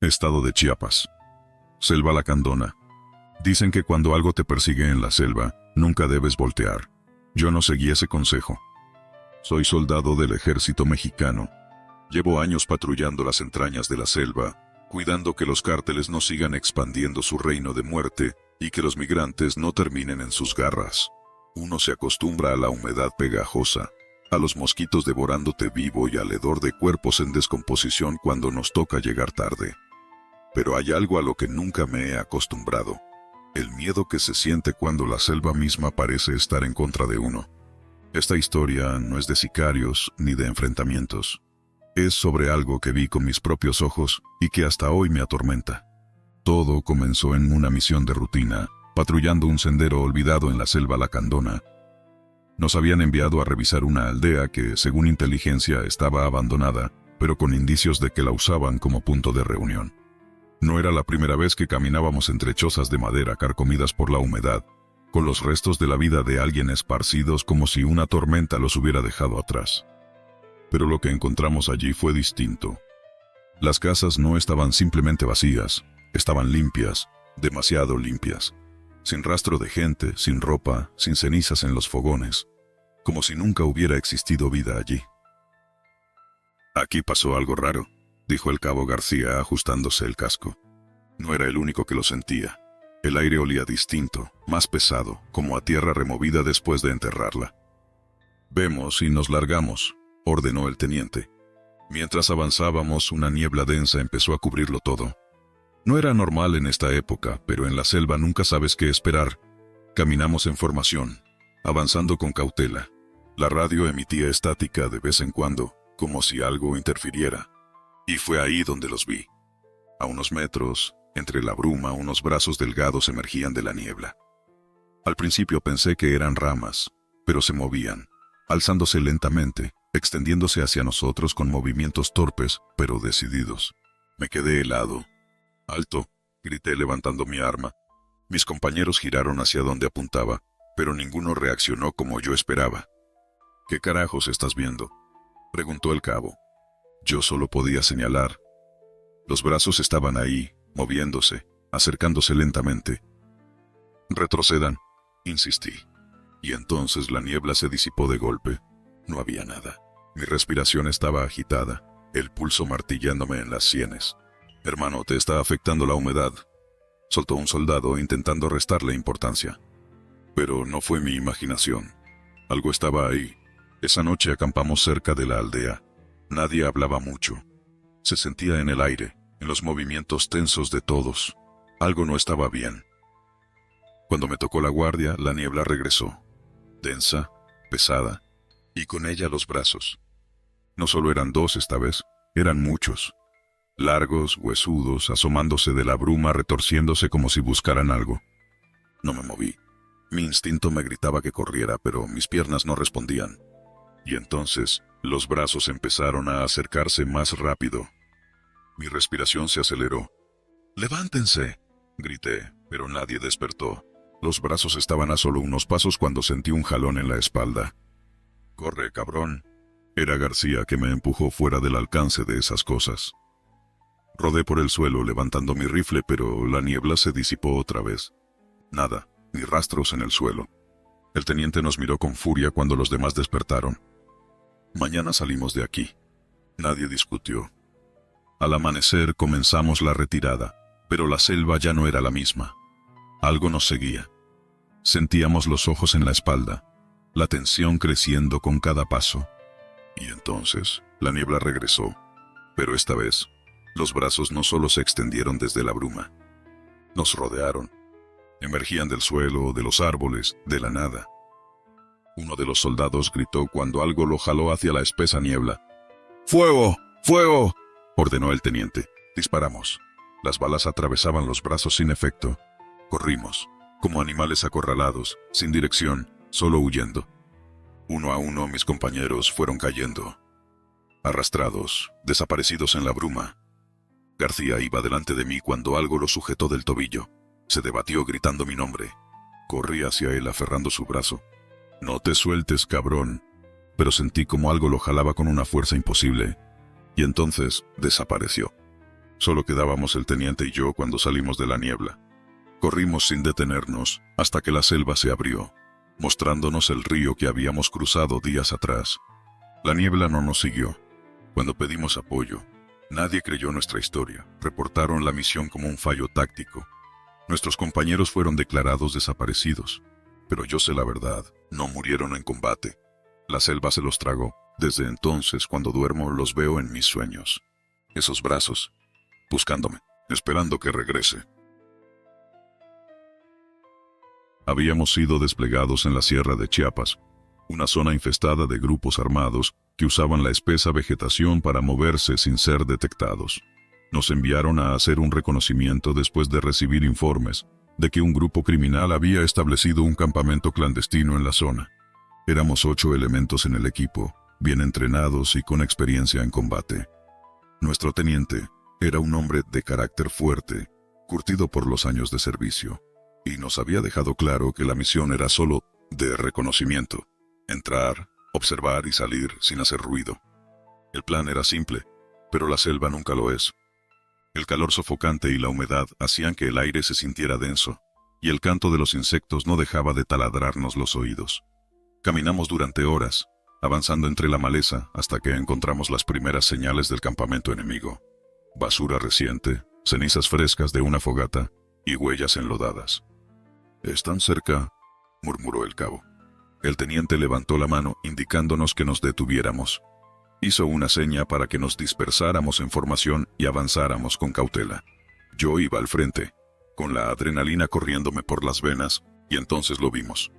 Estado de Chiapas. Selva Lacandona. Dicen que cuando algo te persigue en la selva, nunca debes voltear. Yo no seguí ese consejo. Soy soldado del ejército mexicano. Llevo años patrullando las entrañas de la selva, cuidando que los cárteles no sigan expandiendo su reino de muerte y que los migrantes no terminen en sus garras. Uno se acostumbra a la humedad pegajosa, a los mosquitos devorándote vivo y al hedor de cuerpos en descomposición cuando nos toca llegar tarde. Pero hay algo a lo que nunca me he acostumbrado: el miedo que se siente cuando la selva misma parece estar en contra de uno. Esta historia no es de sicarios ni de enfrentamientos. Es sobre algo que vi con mis propios ojos y que hasta hoy me atormenta. Todo comenzó en una misión de rutina, patrullando un sendero olvidado en la selva Lacandona. Nos habían enviado a revisar una aldea que, según inteligencia, estaba abandonada, pero con indicios de que la usaban como punto de reunión. No era la primera vez que caminábamos entre chozas de madera carcomidas por la humedad, con los restos de la vida de alguien esparcidos como si una tormenta los hubiera dejado atrás. Pero lo que encontramos allí fue distinto. Las casas no estaban simplemente vacías, estaban limpias, demasiado limpias, sin rastro de gente, sin ropa, sin cenizas en los fogones, como si nunca hubiera existido vida allí. «Aquí pasó algo raro», dijo el cabo García ajustándose el casco. No era el único que lo sentía. El aire olía distinto, más pesado, como a tierra removida después de enterrarla. «Vemos y nos largamos», ordenó el teniente. Mientras avanzábamos, una niebla densa empezó a cubrirlo todo. No era normal en esta época, pero en la selva nunca sabes qué esperar. Caminamos en formación, avanzando con cautela. La radio emitía estática de vez en cuando, como si algo interfiriera. Y fue ahí donde los vi. A unos metros, entre la bruma, unos brazos delgados emergían de la niebla. Al principio pensé que eran ramas, pero se movían, alzándose lentamente, extendiéndose hacia nosotros con movimientos torpes, pero decididos. Me quedé helado. «¡Alto!», grité levantando mi arma. Mis compañeros giraron hacia donde apuntaba, pero ninguno reaccionó como yo esperaba. «¿Qué carajos estás viendo?», preguntó el cabo. Yo solo podía señalar. Los brazos estaban ahí, moviéndose, acercándose lentamente. «Retrocedan», insistí. Y entonces la niebla se disipó de golpe. No había nada. Mi respiración estaba agitada, el pulso martillándome en las sienes. «Hermano, te está afectando la humedad», soltó un soldado intentando restarle importancia. Pero no fue mi imaginación. Algo estaba ahí. Esa noche acampamos cerca de la aldea. Nadie hablaba mucho. Se sentía en el aire, en los movimientos tensos de todos. Algo no estaba bien. Cuando me tocó la guardia, la niebla regresó. Densa, pesada, y con ella los brazos. No solo eran dos esta vez, eran muchos. Largos, huesudos, asomándose de la bruma, retorciéndose como si buscaran algo. No me moví. Mi instinto me gritaba que corriera, pero mis piernas no respondían. Y entonces, los brazos empezaron a acercarse más rápido. Mi respiración se aceleró. «¡Levántense!», grité, pero nadie despertó. Los brazos estaban a solo unos pasos cuando sentí un jalón en la espalda. «¡Corre, cabrón!». Era García que me empujó fuera del alcance de esas cosas. Rodé por el suelo levantando mi rifle, pero la niebla se disipó otra vez. Nada, ni rastros en el suelo. El teniente nos miró con furia cuando los demás despertaron. «Mañana salimos de aquí». Nadie discutió. Al amanecer comenzamos la retirada, pero la selva ya no era la misma. Algo nos seguía. Sentíamos los ojos en la espalda, la tensión creciendo con cada paso. Y entonces la niebla regresó, pero esta vez los brazos no solo se extendieron desde la bruma. Nos rodearon. Emergían del suelo, de los árboles, de la nada. Uno de los soldados gritó cuando algo lo jaló hacia la espesa niebla. «¡Fuego! ¡Fuego!», ordenó el teniente. Disparamos. Las balas atravesaban los brazos sin efecto. Corrimos, como animales acorralados, sin dirección, solo huyendo. Uno a uno mis compañeros fueron cayendo. Arrastrados, desaparecidos en la bruma. García iba delante de mí cuando algo lo sujetó del tobillo. Se debatió gritando mi nombre. Corrí hacia él aferrando su brazo. «No te sueltes, cabrón», pero sentí como algo lo jalaba con una fuerza imposible. Y entonces desapareció. Solo quedábamos el teniente y yo cuando salimos de la niebla. Corrimos sin detenernos hasta que la selva se abrió, mostrándonos el río que habíamos cruzado días atrás. La niebla no nos siguió. Cuando pedimos apoyo, nadie creyó nuestra historia. Reportaron la misión como un fallo táctico. Nuestros compañeros fueron declarados desaparecidos. Pero yo sé la verdad, no murieron en combate. La selva se los tragó. Desde entonces, cuando duermo, los veo en mis sueños. Esos brazos, buscándome, esperando que regrese. Habíamos sido desplegados en la Sierra de Chiapas, una zona infestada de grupos armados que usaban la espesa vegetación para moverse sin ser detectados. Nos enviaron a hacer un reconocimiento después de recibir informes de que un grupo criminal había establecido un campamento clandestino en la zona. Éramos 8 elementos en el equipo, bien entrenados y con experiencia en combate. Nuestro teniente era un hombre de carácter fuerte, curtido por los años de servicio, y nos había dejado claro que la misión era solo de reconocimiento: entrar, observar y salir sin hacer ruido. El plan era simple, pero la selva nunca lo es. El calor sofocante y la humedad hacían que el aire se sintiera denso, y el canto de los insectos no dejaba de taladrarnos los oídos. Caminamos durante horas, avanzando entre la maleza hasta que encontramos las primeras señales del campamento enemigo. Basura reciente, cenizas frescas de una fogata y huellas enlodadas. «Están cerca», murmuró el cabo. El teniente levantó la mano indicándonos que nos detuviéramos. Hizo una seña para que nos dispersáramos en formación y avanzáramos con cautela. Yo iba al frente, con la adrenalina corriéndome por las venas, y entonces lo vimos.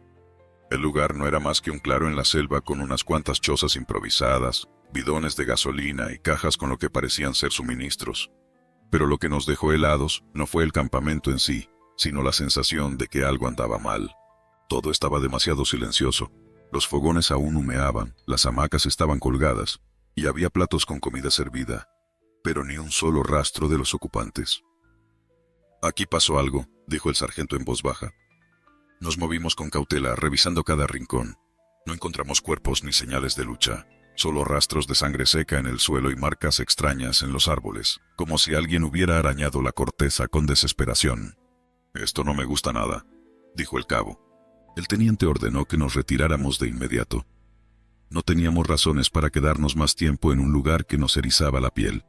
El lugar no era más que un claro en la selva con unas cuantas chozas improvisadas, bidones de gasolina y cajas con lo que parecían ser suministros. Pero lo que nos dejó helados no fue el campamento en sí, sino la sensación de que algo andaba mal. Todo estaba demasiado silencioso. Los fogones aún humeaban, las hamacas estaban colgadas, y había platos con comida servida, pero ni un solo rastro de los ocupantes. «Aquí pasó algo», dijo el sargento en voz baja. Nos movimos con cautela, revisando cada rincón. No encontramos cuerpos ni señales de lucha, solo rastros de sangre seca en el suelo y marcas extrañas en los árboles, como si alguien hubiera arañado la corteza con desesperación. «Esto no me gusta nada», dijo el cabo. El teniente ordenó que nos retiráramos de inmediato. No teníamos razones para quedarnos más tiempo en un lugar que nos erizaba la piel.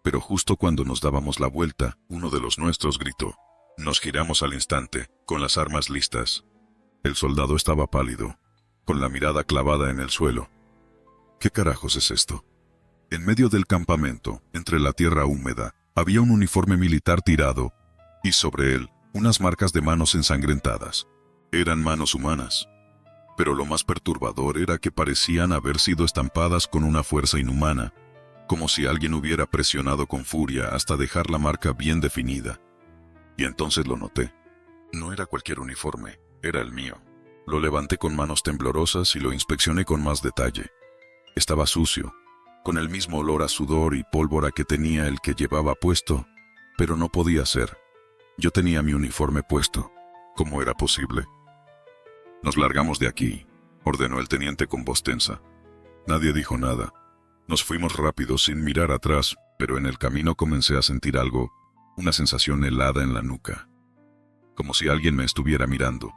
Pero justo cuando nos dábamos la vuelta, uno de los nuestros gritó. Nos giramos al instante, con las armas listas. El soldado estaba pálido, con la mirada clavada en el suelo. «¿Qué carajos es esto?» En medio del campamento, entre la tierra húmeda, había un uniforme militar tirado, y sobre él, unas marcas de manos ensangrentadas. Eran manos humanas. Pero lo más perturbador era que parecían haber sido estampadas con una fuerza inhumana, como si alguien hubiera presionado con furia hasta dejar la marca bien definida. Y entonces lo noté. No era cualquier uniforme, era el mío. Lo levanté con manos temblorosas y lo inspeccioné con más detalle. Estaba sucio, con el mismo olor a sudor y pólvora que tenía el que llevaba puesto, pero no podía ser. Yo tenía mi uniforme puesto. ¿Cómo era posible? «Nos largamos de aquí», ordenó el teniente con voz tensa. Nadie dijo nada. Nos fuimos rápido sin mirar atrás, pero en el camino comencé a sentir algo, una sensación helada en la nuca, como si alguien me estuviera mirando.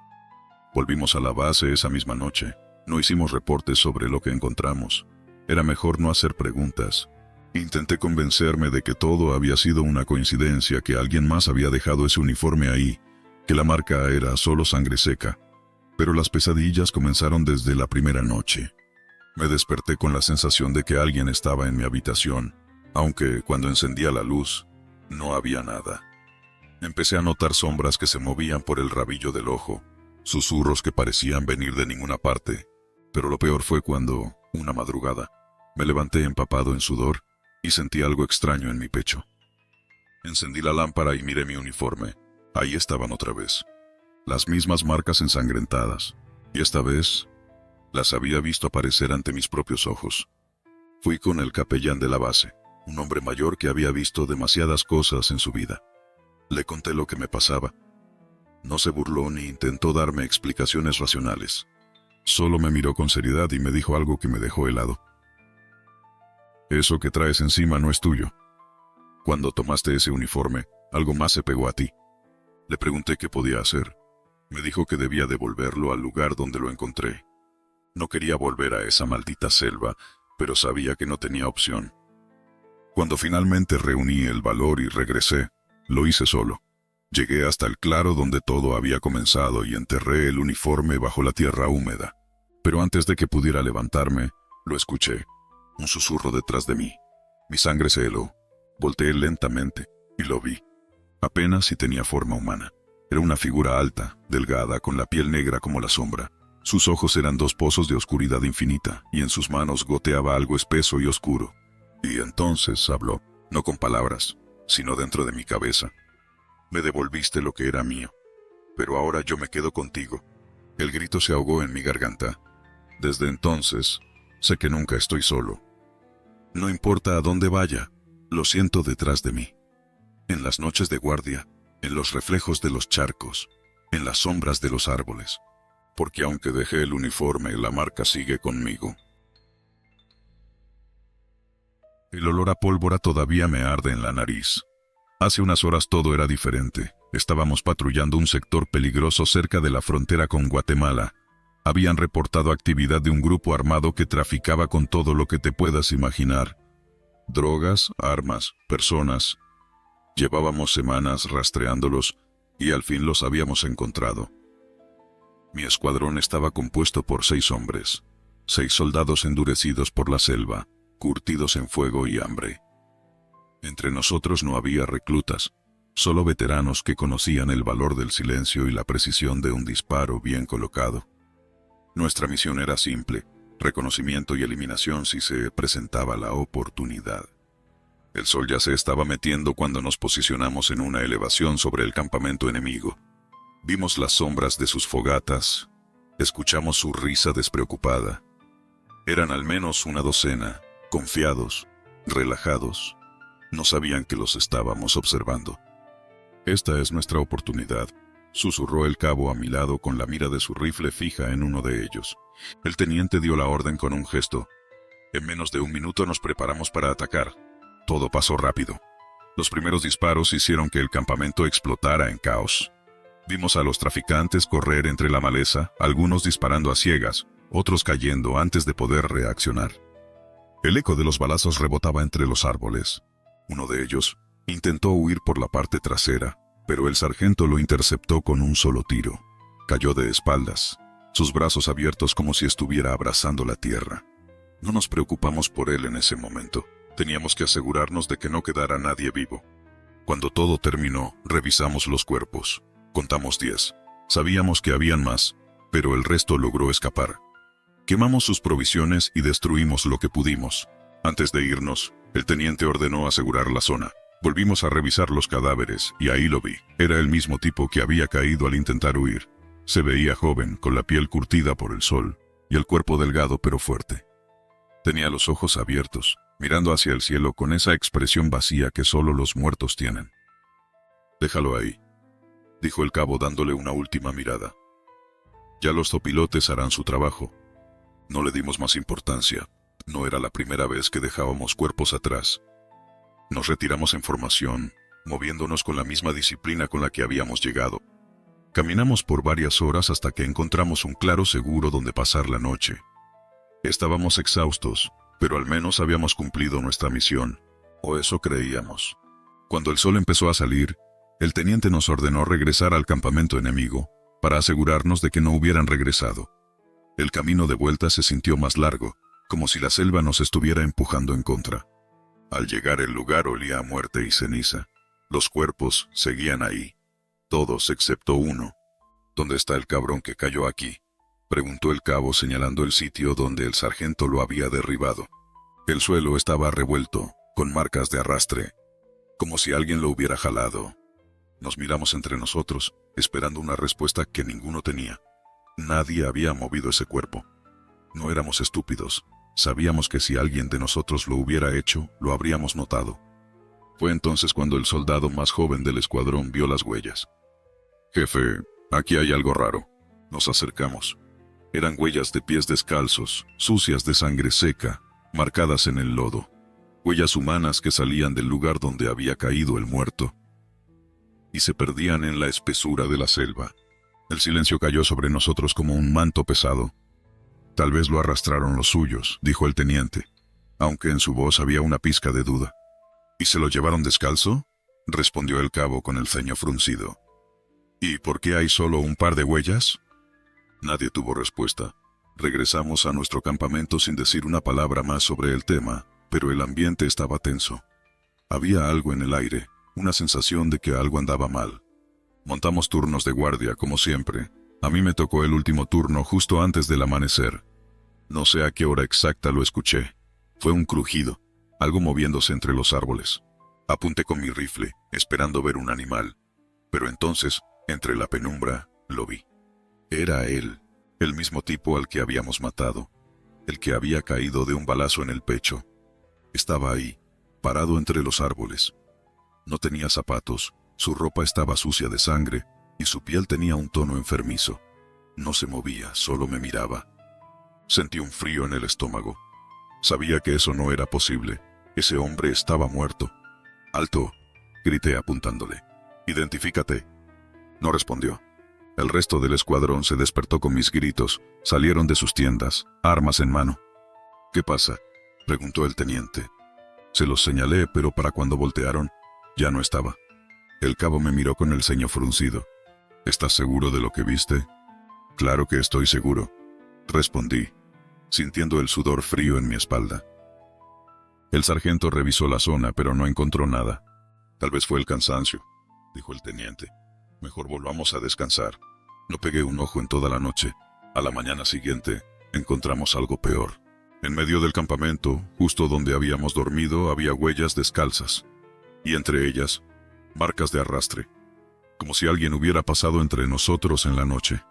Volvimos a la base esa misma noche. No hicimos reportes sobre lo que encontramos. Era mejor no hacer preguntas. Intenté convencerme de que todo había sido una coincidencia, que alguien más había dejado ese uniforme ahí, que la marca era solo sangre seca. Pero las pesadillas comenzaron desde la primera noche. Me desperté con la sensación de que alguien estaba en mi habitación, aunque cuando encendía la luz, no había nada. Empecé a notar sombras que se movían por el rabillo del ojo, susurros que parecían venir de ninguna parte, pero lo peor fue cuando, una madrugada, me levanté empapado en sudor y sentí algo extraño en mi pecho. Encendí la lámpara y miré mi uniforme. Ahí estaban otra vez. Las mismas marcas ensangrentadas, y esta vez las había visto aparecer ante mis propios ojos. Fui con el capellán de la base, un hombre mayor que había visto demasiadas cosas en su vida. Le conté lo que me pasaba. No se burló ni intentó darme explicaciones racionales. Solo me miró con seriedad y me dijo algo que me dejó helado. «Eso que traes encima no es tuyo». Cuando tomaste ese uniforme, algo más se pegó a ti. Le pregunté qué podía hacer. Me dijo que debía devolverlo al lugar donde lo encontré. No quería volver a esa maldita selva, pero sabía que no tenía opción. Cuando finalmente reuní el valor y regresé, lo hice solo. Llegué hasta el claro donde todo había comenzado y enterré el uniforme bajo la tierra húmeda. Pero antes de que pudiera levantarme, lo escuché. Un susurro detrás de mí. Mi sangre se heló. Volteé lentamente y lo vi. Apenas si tenía forma humana. Era una figura alta, delgada, con la piel negra como la sombra. Sus ojos eran dos pozos de oscuridad infinita, y en sus manos goteaba algo espeso y oscuro. Y entonces habló, no con palabras, sino dentro de mi cabeza. Me devolviste lo que era mío, pero ahora yo me quedo contigo. El grito se ahogó en mi garganta. Desde entonces, sé que nunca estoy solo. No importa a dónde vaya, lo siento detrás de mí. En las noches de guardia, en los reflejos de los charcos, en las sombras de los árboles. Porque aunque dejé el uniforme, la marca sigue conmigo. El olor a pólvora todavía me arde en la nariz. Hace unas horas todo era diferente. Estábamos patrullando un sector peligroso cerca de la frontera con Guatemala. Habían reportado actividad de un grupo armado que traficaba con todo lo que te puedas imaginar. Drogas, armas, personas. Llevábamos semanas rastreándolos y al fin los habíamos encontrado. Mi escuadrón estaba compuesto por 6 hombres, 6 soldados endurecidos por la selva, curtidos en fuego y hambre. Entre nosotros no había reclutas, solo veteranos que conocían el valor del silencio y la precisión de un disparo bien colocado. Nuestra misión era simple, reconocimiento y eliminación si se presentaba la oportunidad. El sol ya se estaba metiendo cuando nos posicionamos en una elevación sobre el campamento enemigo. Vimos las sombras de sus fogatas, escuchamos su risa despreocupada. Eran al menos una docena, confiados, relajados. No sabían que los estábamos observando. Esta es nuestra oportunidad, susurró el cabo a mi lado con la mira de su rifle fija en uno de ellos. El teniente dio la orden con un gesto. En menos de un minuto nos preparamos para atacar. Todo pasó rápido. Los primeros disparos hicieron que el campamento explotara en caos. Vimos a los traficantes correr entre la maleza, algunos disparando a ciegas, otros cayendo antes de poder reaccionar. El eco de los balazos rebotaba entre los árboles. Uno de ellos intentó huir por la parte trasera, pero el sargento lo interceptó con un solo tiro. Cayó de espaldas, sus brazos abiertos como si estuviera abrazando la tierra. No nos preocupamos por él en ese momento. Teníamos que asegurarnos de que no quedara nadie vivo. Cuando todo terminó, revisamos los cuerpos. Contamos 10. Sabíamos que habían más, pero el resto logró escapar. Quemamos sus provisiones y destruimos lo que pudimos. Antes de irnos, el teniente ordenó asegurar la zona. Volvimos a revisar los cadáveres y ahí lo vi. Era el mismo tipo que había caído al intentar huir. Se veía joven, con la piel curtida por el sol, y el cuerpo delgado pero fuerte. Tenía los ojos abiertos, mirando hacia el cielo con esa expresión vacía que solo los muertos tienen. «Déjalo ahí», dijo el cabo dándole una última mirada. «Ya los zopilotes harán su trabajo». No le dimos más importancia. No era la primera vez que dejábamos cuerpos atrás. Nos retiramos en formación, moviéndonos con la misma disciplina con la que habíamos llegado. Caminamos por varias horas hasta que encontramos un claro seguro donde pasar la noche. Estábamos exhaustos, pero al menos habíamos cumplido nuestra misión, o eso creíamos. Cuando el sol empezó a salir, el teniente nos ordenó regresar al campamento enemigo, para asegurarnos de que no hubieran regresado. El camino de vuelta se sintió más largo, como si la selva nos estuviera empujando en contra. Al llegar el lugar olía a muerte y ceniza. Los cuerpos seguían ahí, todos excepto uno. «¿Dónde está el cabrón que cayó aquí?», preguntó el cabo señalando el sitio donde el sargento lo había derribado. El suelo estaba revuelto, con marcas de arrastre, como si alguien lo hubiera jalado. Nos miramos entre nosotros, esperando una respuesta que ninguno tenía. Nadie había movido ese cuerpo. No éramos estúpidos. Sabíamos que si alguien de nosotros lo hubiera hecho, lo habríamos notado. Fue entonces cuando el soldado más joven del escuadrón vio las huellas. «Jefe, aquí hay algo raro». Nos acercamos. Eran huellas de pies descalzos, sucias de sangre seca, marcadas en el lodo. huellas humanas que salían del lugar donde había caído el muerto y se perdían en la espesura de la selva. El silencio cayó sobre nosotros como un manto pesado. Tal vez lo arrastraron los suyos, dijo el teniente, aunque en su voz había una pizca de duda. ¿Y se lo llevaron descalzo?, respondió el cabo con el ceño fruncido. ¿Y por qué hay solo un par de huellas? Nadie tuvo respuesta. Regresamos a nuestro campamento sin decir una palabra más sobre el tema, pero el ambiente estaba tenso. Había algo en el aire, una sensación de que algo andaba mal. Montamos turnos de guardia, como siempre. A mí me tocó el último turno justo antes del amanecer. No sé a qué hora exacta lo escuché. Fue un crujido, algo moviéndose entre los árboles. Apunté con mi rifle, esperando ver un animal. Pero entonces, entre la penumbra, lo vi. Era él, el mismo tipo al que habíamos matado, el que había caído de un balazo en el pecho. Estaba ahí, parado entre los árboles. No tenía zapatos, su ropa estaba sucia de sangre, y su piel tenía un tono enfermizo. No se movía, solo me miraba. Sentí un frío en el estómago. Sabía que eso no era posible. Ese hombre estaba muerto. «¡Alto!», grité apuntándole. «¡Identifícate!». No respondió. El resto del escuadrón se despertó con mis gritos. Salieron de sus tiendas, armas en mano. «¿Qué pasa?», preguntó el teniente. Se los señalé, pero para cuando voltearon, ya no estaba. El cabo me miró con el ceño fruncido. «¿Estás seguro de lo que viste?». «Claro que estoy seguro», respondí, sintiendo el sudor frío en mi espalda. El sargento revisó la zona, pero no encontró nada. «Tal vez fue el cansancio», dijo el teniente. «Mejor volvamos a descansar». No pegué un ojo en toda la noche. A la mañana siguiente, encontramos algo peor. En medio del campamento, justo donde habíamos dormido, había huellas descalzas. Y entre ellas, marcas de arrastre. Como si alguien hubiera pasado entre nosotros en la noche.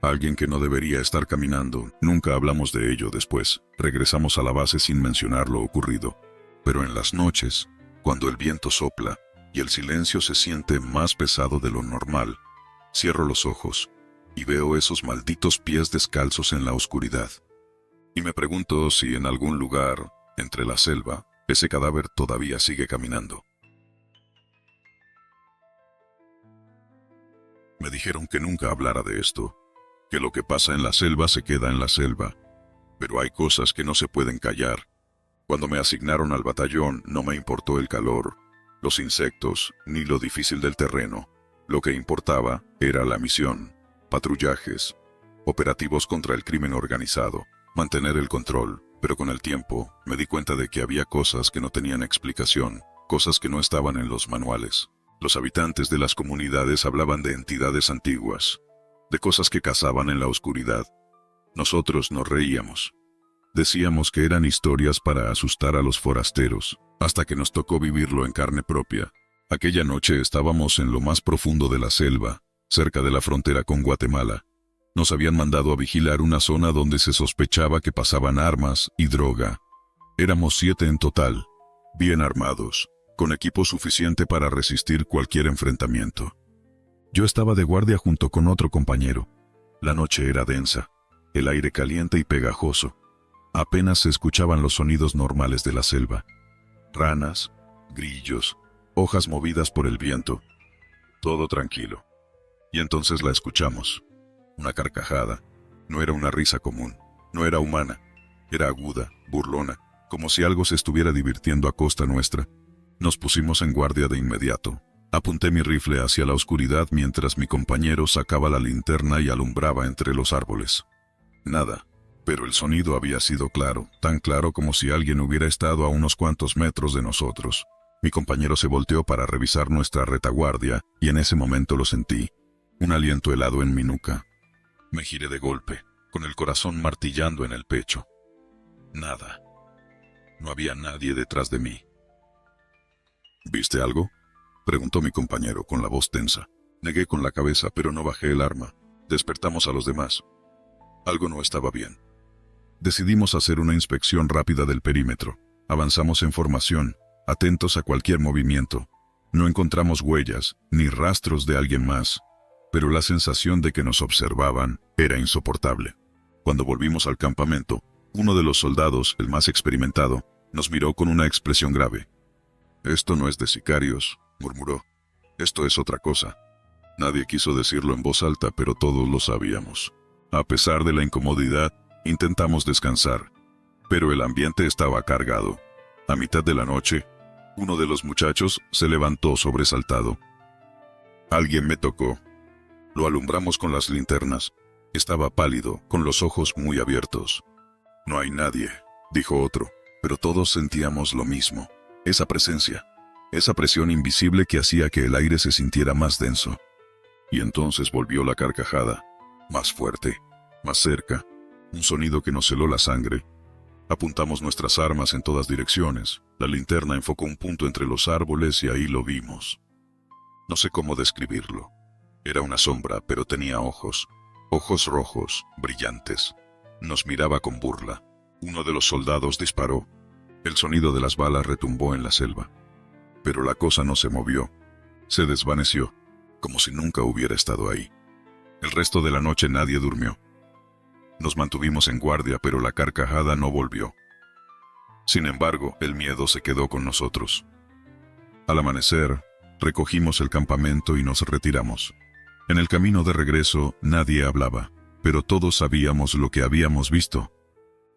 Alguien que no debería estar caminando. Nunca hablamos de ello después. Regresamos a la base sin mencionar lo ocurrido. Pero en las noches, cuando el viento sopla y el silencio se siente más pesado de lo normal, cierro los ojos y veo esos malditos pies descalzos en la oscuridad. Y me pregunto si en algún lugar, entre la selva, ese cadáver todavía sigue caminando. Me dijeron que nunca hablara de esto, que lo que pasa en la selva se queda en la selva, pero hay cosas que no se pueden callar. Cuando me asignaron al batallón no me importó el calor, los insectos, ni lo difícil del terreno. Lo que importaba era la misión, patrullajes, operativos contra el crimen organizado, mantener el control, pero con el tiempo me di cuenta de que había cosas que no tenían explicación, cosas que no estaban en los manuales. Los habitantes de las comunidades hablaban de entidades antiguas, de cosas que cazaban en la oscuridad. Nosotros nos reíamos. Decíamos que eran historias para asustar a los forasteros, hasta que nos tocó vivirlo en carne propia. Aquella noche estábamos en lo más profundo de la selva, cerca de la frontera con Guatemala. Nos habían mandado a vigilar una zona donde se sospechaba que pasaban armas y droga. Éramos 7 en total, bien armados, con equipo suficiente para resistir cualquier enfrentamiento. Yo estaba de guardia junto con otro compañero. La noche era densa, el aire caliente y pegajoso. Apenas se escuchaban los sonidos normales de la selva. Ranas, grillos, hojas movidas por el viento. Todo tranquilo. Y entonces la escuchamos. Una carcajada. No era una risa común. No era humana. Era aguda, burlona, como si algo se estuviera divirtiendo a costa nuestra. Nos pusimos en guardia de inmediato. Apunté mi rifle hacia la oscuridad mientras mi compañero sacaba la linterna y alumbraba entre los árboles. Nada, pero el sonido había sido claro, tan claro como si alguien hubiera estado a unos cuantos metros de nosotros. Mi compañero se volteó para revisar nuestra retaguardia, y en ese momento lo sentí, un aliento helado en mi nuca. Me giré de golpe, con el corazón martillando en el pecho. Nada. No había nadie detrás de mí. ¿Viste algo?, preguntó mi compañero con la voz tensa. Negué con la cabeza, pero no bajé el arma. Despertamos a los demás. Algo no estaba bien. Decidimos hacer una inspección rápida del perímetro. Avanzamos en formación, atentos a cualquier movimiento. No encontramos huellas, ni rastros de alguien más, pero la sensación de que nos observaban era insoportable. Cuando volvimos al campamento, uno de los soldados, el más experimentado, Nos miró con una expresión grave. «Esto no es de sicarios», murmuró. «Esto es otra cosa». Nadie quiso decirlo en voz alta, pero todos lo sabíamos. A pesar de la incomodidad, intentamos descansar, pero el ambiente estaba cargado. A mitad de la noche, uno de los muchachos se levantó sobresaltado. Alguien me tocó. Lo alumbramos con las linternas. Estaba pálido, con los ojos muy abiertos. «No hay nadie», dijo otro, pero todos sentíamos lo mismo. Esa presencia, esa presión invisible que hacía que el aire se sintiera más denso. Y entonces volvió la carcajada, más fuerte, más cerca, un sonido que nos heló la sangre. Apuntamos nuestras armas en todas direcciones. La linterna enfocó un punto entre los árboles y ahí lo vimos. No sé cómo describirlo. Era una sombra, pero tenía ojos. Ojos rojos, brillantes. Nos miraba con burla. Uno de los soldados disparó. El sonido de las balas retumbó en la selva. Pero la cosa no se movió. Se desvaneció, como si nunca hubiera estado ahí. El resto de la noche nadie durmió. Nos mantuvimos en guardia, pero la carcajada no volvió. Sin embargo, el miedo se quedó con nosotros. Al amanecer, recogimos el campamento y nos retiramos. En el camino de regreso, nadie hablaba, pero todos sabíamos lo que habíamos visto.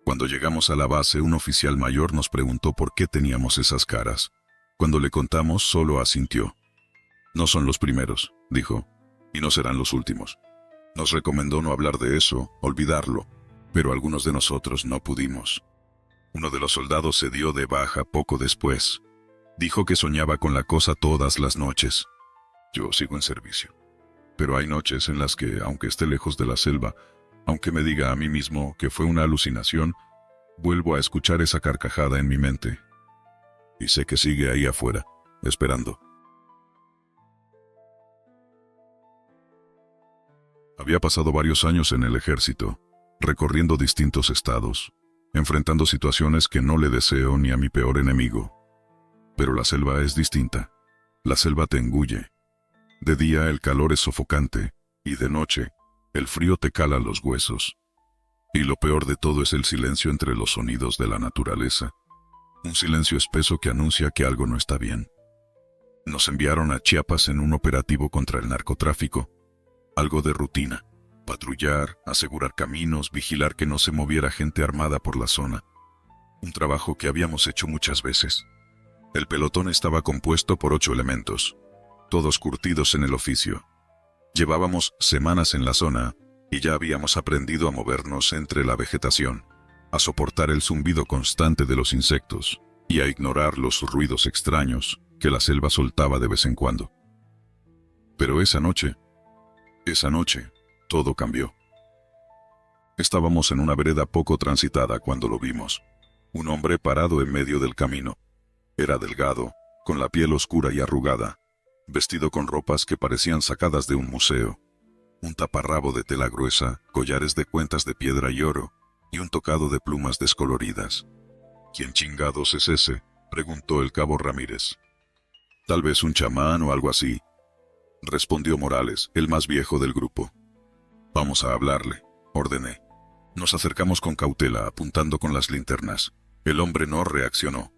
Cuando llegamos a la base, un oficial mayor nos preguntó por qué teníamos esas caras. Cuando le contamos, solo asintió. «No son los primeros», dijo, «y no serán los últimos». Nos recomendó no hablar de eso, olvidarlo, pero algunos de nosotros no pudimos. Uno de los soldados se dio de baja poco después. Dijo que soñaba con la cosa todas las noches. Yo sigo en servicio. Pero hay noches en las que, aunque esté lejos de la selva, aunque me diga a mí mismo que fue una alucinación, vuelvo a escuchar esa carcajada en mi mente. Y sé que sigue ahí afuera, esperando. Había pasado varios años en el ejército, recorriendo distintos estados, enfrentando situaciones que no le deseo ni a mi peor enemigo. Pero la selva es distinta. La selva te engulle. De día el calor es sofocante, y de noche el frío te cala los huesos. Y lo peor de todo es el silencio entre los sonidos de la naturaleza. Un silencio espeso que anuncia que algo no está bien. Nos enviaron a Chiapas en un operativo contra el narcotráfico. Algo de rutina. Patrullar, asegurar caminos, vigilar que no se moviera gente armada por la zona. Un trabajo que habíamos hecho muchas veces. El pelotón estaba compuesto por 8 elementos, todos curtidos en el oficio. Llevábamos semanas en la zona y ya habíamos aprendido a movernos entre la vegetación, a soportar el zumbido constante de los insectos y a ignorar los ruidos extraños que la selva soltaba de vez en cuando. Pero esa noche, todo cambió. Estábamos en una vereda poco transitada cuando lo vimos. Un hombre parado en medio del camino. Era delgado, con la piel oscura y arrugada, vestido con ropas que parecían sacadas de un museo. Un taparrabo de tela gruesa, collares de cuentas de piedra y oro, y un tocado de plumas descoloridas. «¿Quién chingados es ese?», preguntó el cabo Ramírez. «Tal vez un chamán o algo así», respondió Morales, el más viejo del grupo. «Vamos a hablarle», ordené. Nos acercamos con cautela, apuntando con las linternas. El hombre no reaccionó.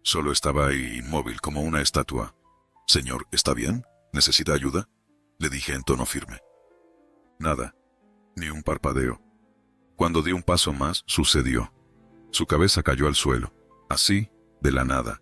Solo estaba ahí, inmóvil como una estatua. «Señor, ¿está bien? ¿Necesita ayuda?», le dije en tono firme. Nada, ni un parpadeo. Cuando di un paso más, sucedió. Su cabeza cayó al suelo, así, de la nada.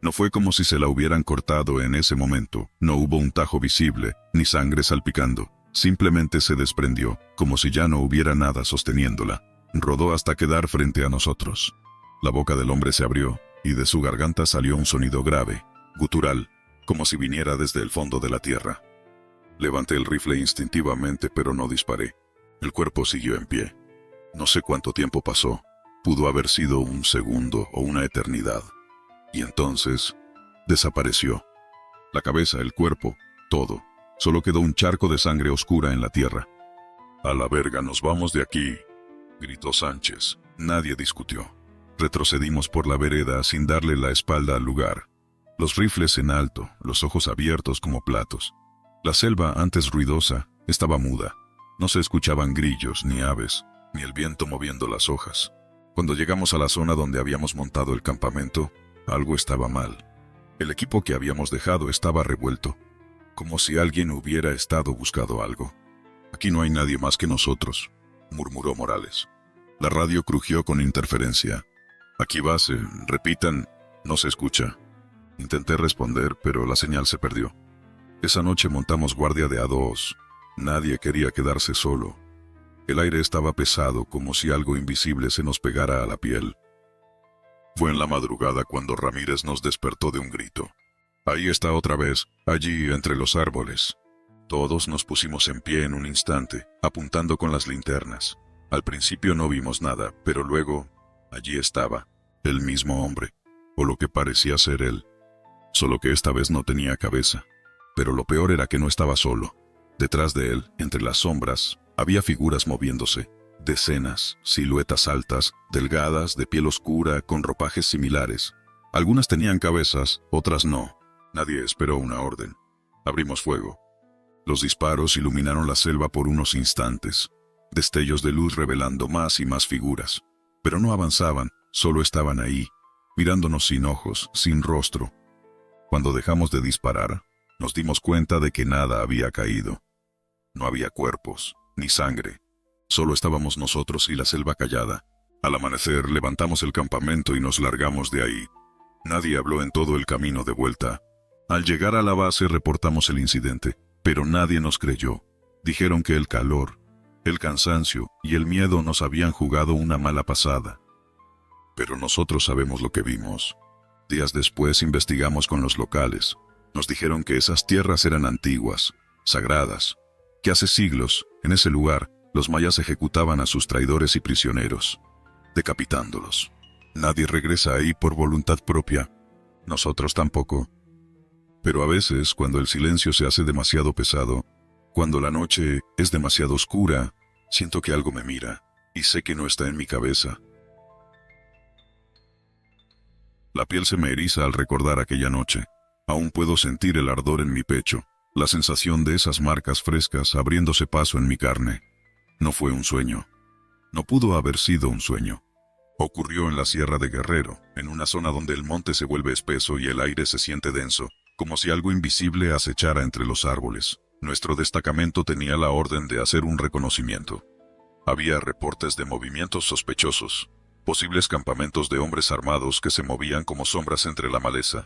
No fue como si se la hubieran cortado en ese momento, no hubo un tajo visible, ni sangre salpicando. Simplemente se desprendió, como si ya no hubiera nada sosteniéndola. Rodó hasta quedar frente a nosotros. La boca del hombre se abrió, y de su garganta salió un sonido grave, gutural, como si viniera desde el fondo de la tierra. Levanté el rifle instintivamente, pero no disparé. El cuerpo siguió en pie. No sé cuánto tiempo pasó. Pudo haber sido un segundo o una eternidad. Y entonces, desapareció. La cabeza, el cuerpo, todo. Solo quedó un charco de sangre oscura en la tierra. «A la verga, nos vamos de aquí», gritó Sánchez. Nadie discutió. Retrocedimos por la vereda sin darle la espalda al lugar. Los rifles en alto, los ojos abiertos como platos. La selva, antes ruidosa, estaba muda. No se escuchaban grillos ni aves, ni el viento moviendo las hojas. Cuando llegamos a la zona donde habíamos montado el campamento, algo estaba mal. El equipo que habíamos dejado estaba revuelto, como si alguien hubiera estado buscando algo. «Aquí no hay nadie más que nosotros», murmuró Morales. La radio crujió con interferencia. «Aquí base, repitan, no se escucha». Intenté responder, pero la señal se perdió. Esa noche montamos guardia de A2. Nadie quería quedarse solo. El aire estaba pesado, como si algo invisible se nos pegara a la piel. Fue en la madrugada cuando Ramírez nos despertó de un grito. «Ahí está otra vez, allí entre los árboles». Todos nos pusimos en pie en un instante, apuntando con las linternas. Al principio no vimos nada, pero luego, allí estaba, el mismo hombre, o lo que parecía ser él. Solo que esta vez no tenía cabeza. Pero lo peor era que no estaba solo. Detrás de él, entre las sombras, había figuras moviéndose. Decenas, siluetas altas, delgadas, de piel oscura, con ropajes similares. Algunas tenían cabezas, otras no. Nadie esperó una orden. Abrimos fuego. Los disparos iluminaron la selva por unos instantes. Destellos de luz revelando más y más figuras. Pero no avanzaban, solo estaban ahí, mirándonos sin ojos, sin rostro. Cuando dejamos de disparar, nos dimos cuenta de que nada había caído. No había cuerpos, ni sangre. Solo estábamos nosotros y la selva callada. Al amanecer levantamos el campamento y nos largamos de ahí. Nadie habló en todo el camino de vuelta. Al llegar a la base reportamos el incidente, pero nadie nos creyó. Dijeron que el calor, el cansancio y el miedo nos habían jugado una mala pasada. Pero nosotros sabemos lo que vimos. Días después investigamos con los locales. Nos dijeron que esas tierras eran antiguas, sagradas, que hace siglos, en ese lugar, los mayas ejecutaban a sus traidores y prisioneros, decapitándolos. Nadie regresa ahí por voluntad propia. Nosotros tampoco. Pero a veces, cuando el silencio se hace demasiado pesado, cuando la noche es demasiado oscura, siento que algo me mira, y sé que no está en mi cabeza. La piel se me eriza al recordar aquella noche. Aún puedo sentir el ardor en mi pecho, la sensación de esas marcas frescas abriéndose paso en mi carne. No fue un sueño. No pudo haber sido un sueño. Ocurrió en la Sierra de Guerrero, en una zona donde el monte se vuelve espeso y el aire se siente denso, como si algo invisible acechara entre los árboles. Nuestro destacamento tenía la orden de hacer un reconocimiento. Había reportes de movimientos sospechosos, posibles campamentos de hombres armados que se movían como sombras entre la maleza.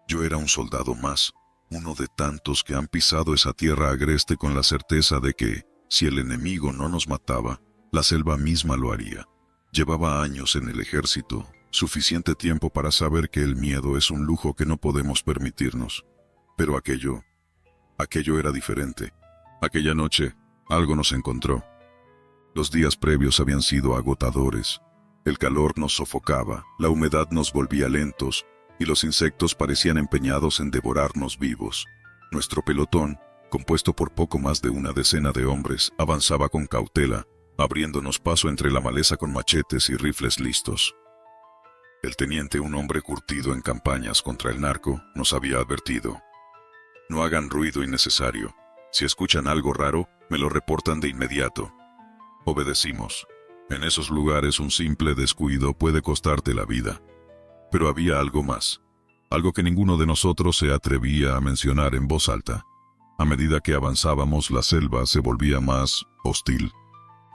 Yo era un soldado más, uno de tantos que han pisado esa tierra agreste con la certeza de que, si el enemigo no nos mataba, la selva misma lo haría. Llevaba años en el ejército, suficiente tiempo para saber que el miedo es un lujo que no podemos permitirnos. Pero aquello era diferente. Aquella noche, algo nos encontró. Los días previos habían sido agotadores. El calor nos sofocaba, la humedad nos volvía lentos, y los insectos parecían empeñados en devorarnos vivos. Nuestro pelotón, compuesto por poco más de una decena de hombres, avanzaba con cautela, abriéndonos paso entre la maleza con machetes y rifles listos. El teniente, un hombre curtido en campañas contra el narco, nos había advertido. «No hagan ruido innecesario. Si escuchan algo raro, me lo reportan de inmediato». Obedecimos. En esos lugares un simple descuido puede costarte la vida. Pero había algo más, algo que ninguno de nosotros se atrevía a mencionar en voz alta. A medida que avanzábamos, la selva se volvía más hostil.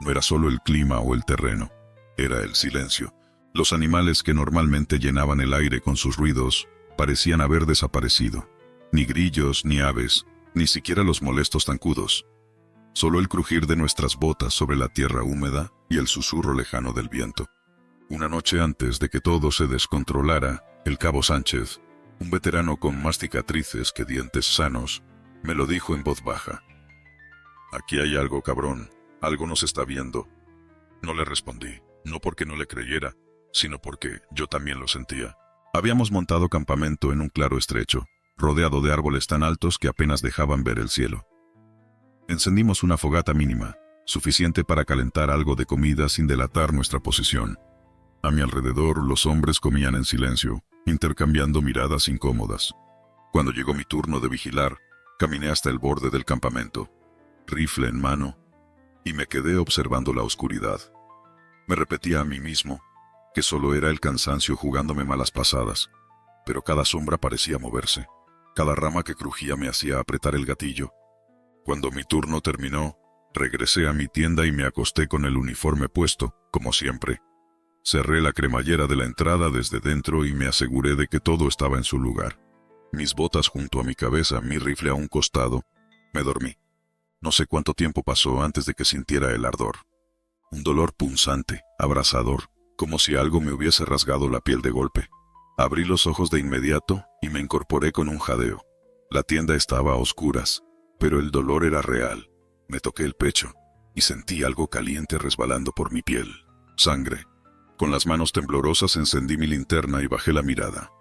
No era solo el clima o el terreno, era el silencio. Los animales que normalmente llenaban el aire con sus ruidos parecían haber desaparecido. Ni grillos, ni aves, ni siquiera los molestos zancudos. Solo el crujir de nuestras botas sobre la tierra húmeda y el susurro lejano del viento. Una noche antes de que todo se descontrolara, el cabo Sánchez, un veterano con más cicatrices que dientes sanos, me lo dijo en voz baja. «Aquí hay algo, cabrón. Algo nos está viendo». No le respondí, no porque no le creyera, sino porque yo también lo sentía. Habíamos montado campamento en un claro estrecho, rodeado de árboles tan altos que apenas dejaban ver el cielo. Encendimos una fogata mínima, suficiente para calentar algo de comida sin delatar nuestra posición. A mi alrededor los hombres comían en silencio, intercambiando miradas incómodas. Cuando llegó mi turno de vigilar, caminé hasta el borde del campamento, rifle en mano, y me quedé observando la oscuridad. Me repetía a mí mismo, que solo era el cansancio jugándome malas pasadas, pero cada sombra parecía moverse. Cada rama que crujía me hacía apretar el gatillo. Cuando mi turno terminó, regresé a mi tienda y me acosté con el uniforme puesto, como siempre. Cerré la cremallera de la entrada desde dentro y me aseguré de que todo estaba en su lugar. Mis botas junto a mi cabeza, mi rifle a un costado. Me dormí. No sé cuánto tiempo pasó antes de que sintiera el ardor. Un dolor punzante, abrasador, como si algo me hubiese rasgado la piel de golpe. Abrí los ojos de inmediato y me incorporé con un jadeo. La tienda estaba a oscuras, pero el dolor era real. Me toqué el pecho y sentí algo caliente resbalando por mi piel. Sangre. Con las manos temblorosas encendí mi linterna y bajé la mirada.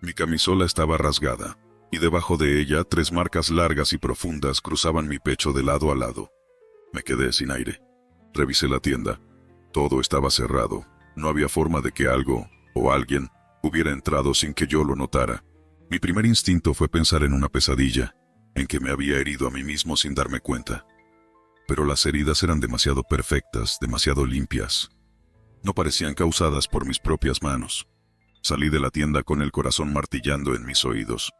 Mi camisola estaba rasgada, y debajo de ella 3 marcas largas y profundas cruzaban mi pecho de lado a lado. Me quedé sin aire. Revisé la tienda. Todo estaba cerrado. No había forma de que algo, o alguien, hubiera entrado sin que yo lo notara. Mi primer instinto fue pensar en una pesadilla, en que me había herido a mí mismo sin darme cuenta. Pero las heridas eran demasiado perfectas, demasiado limpias. No parecían causadas por mis propias manos. Salí de la tienda con el corazón martillando en mis oídos.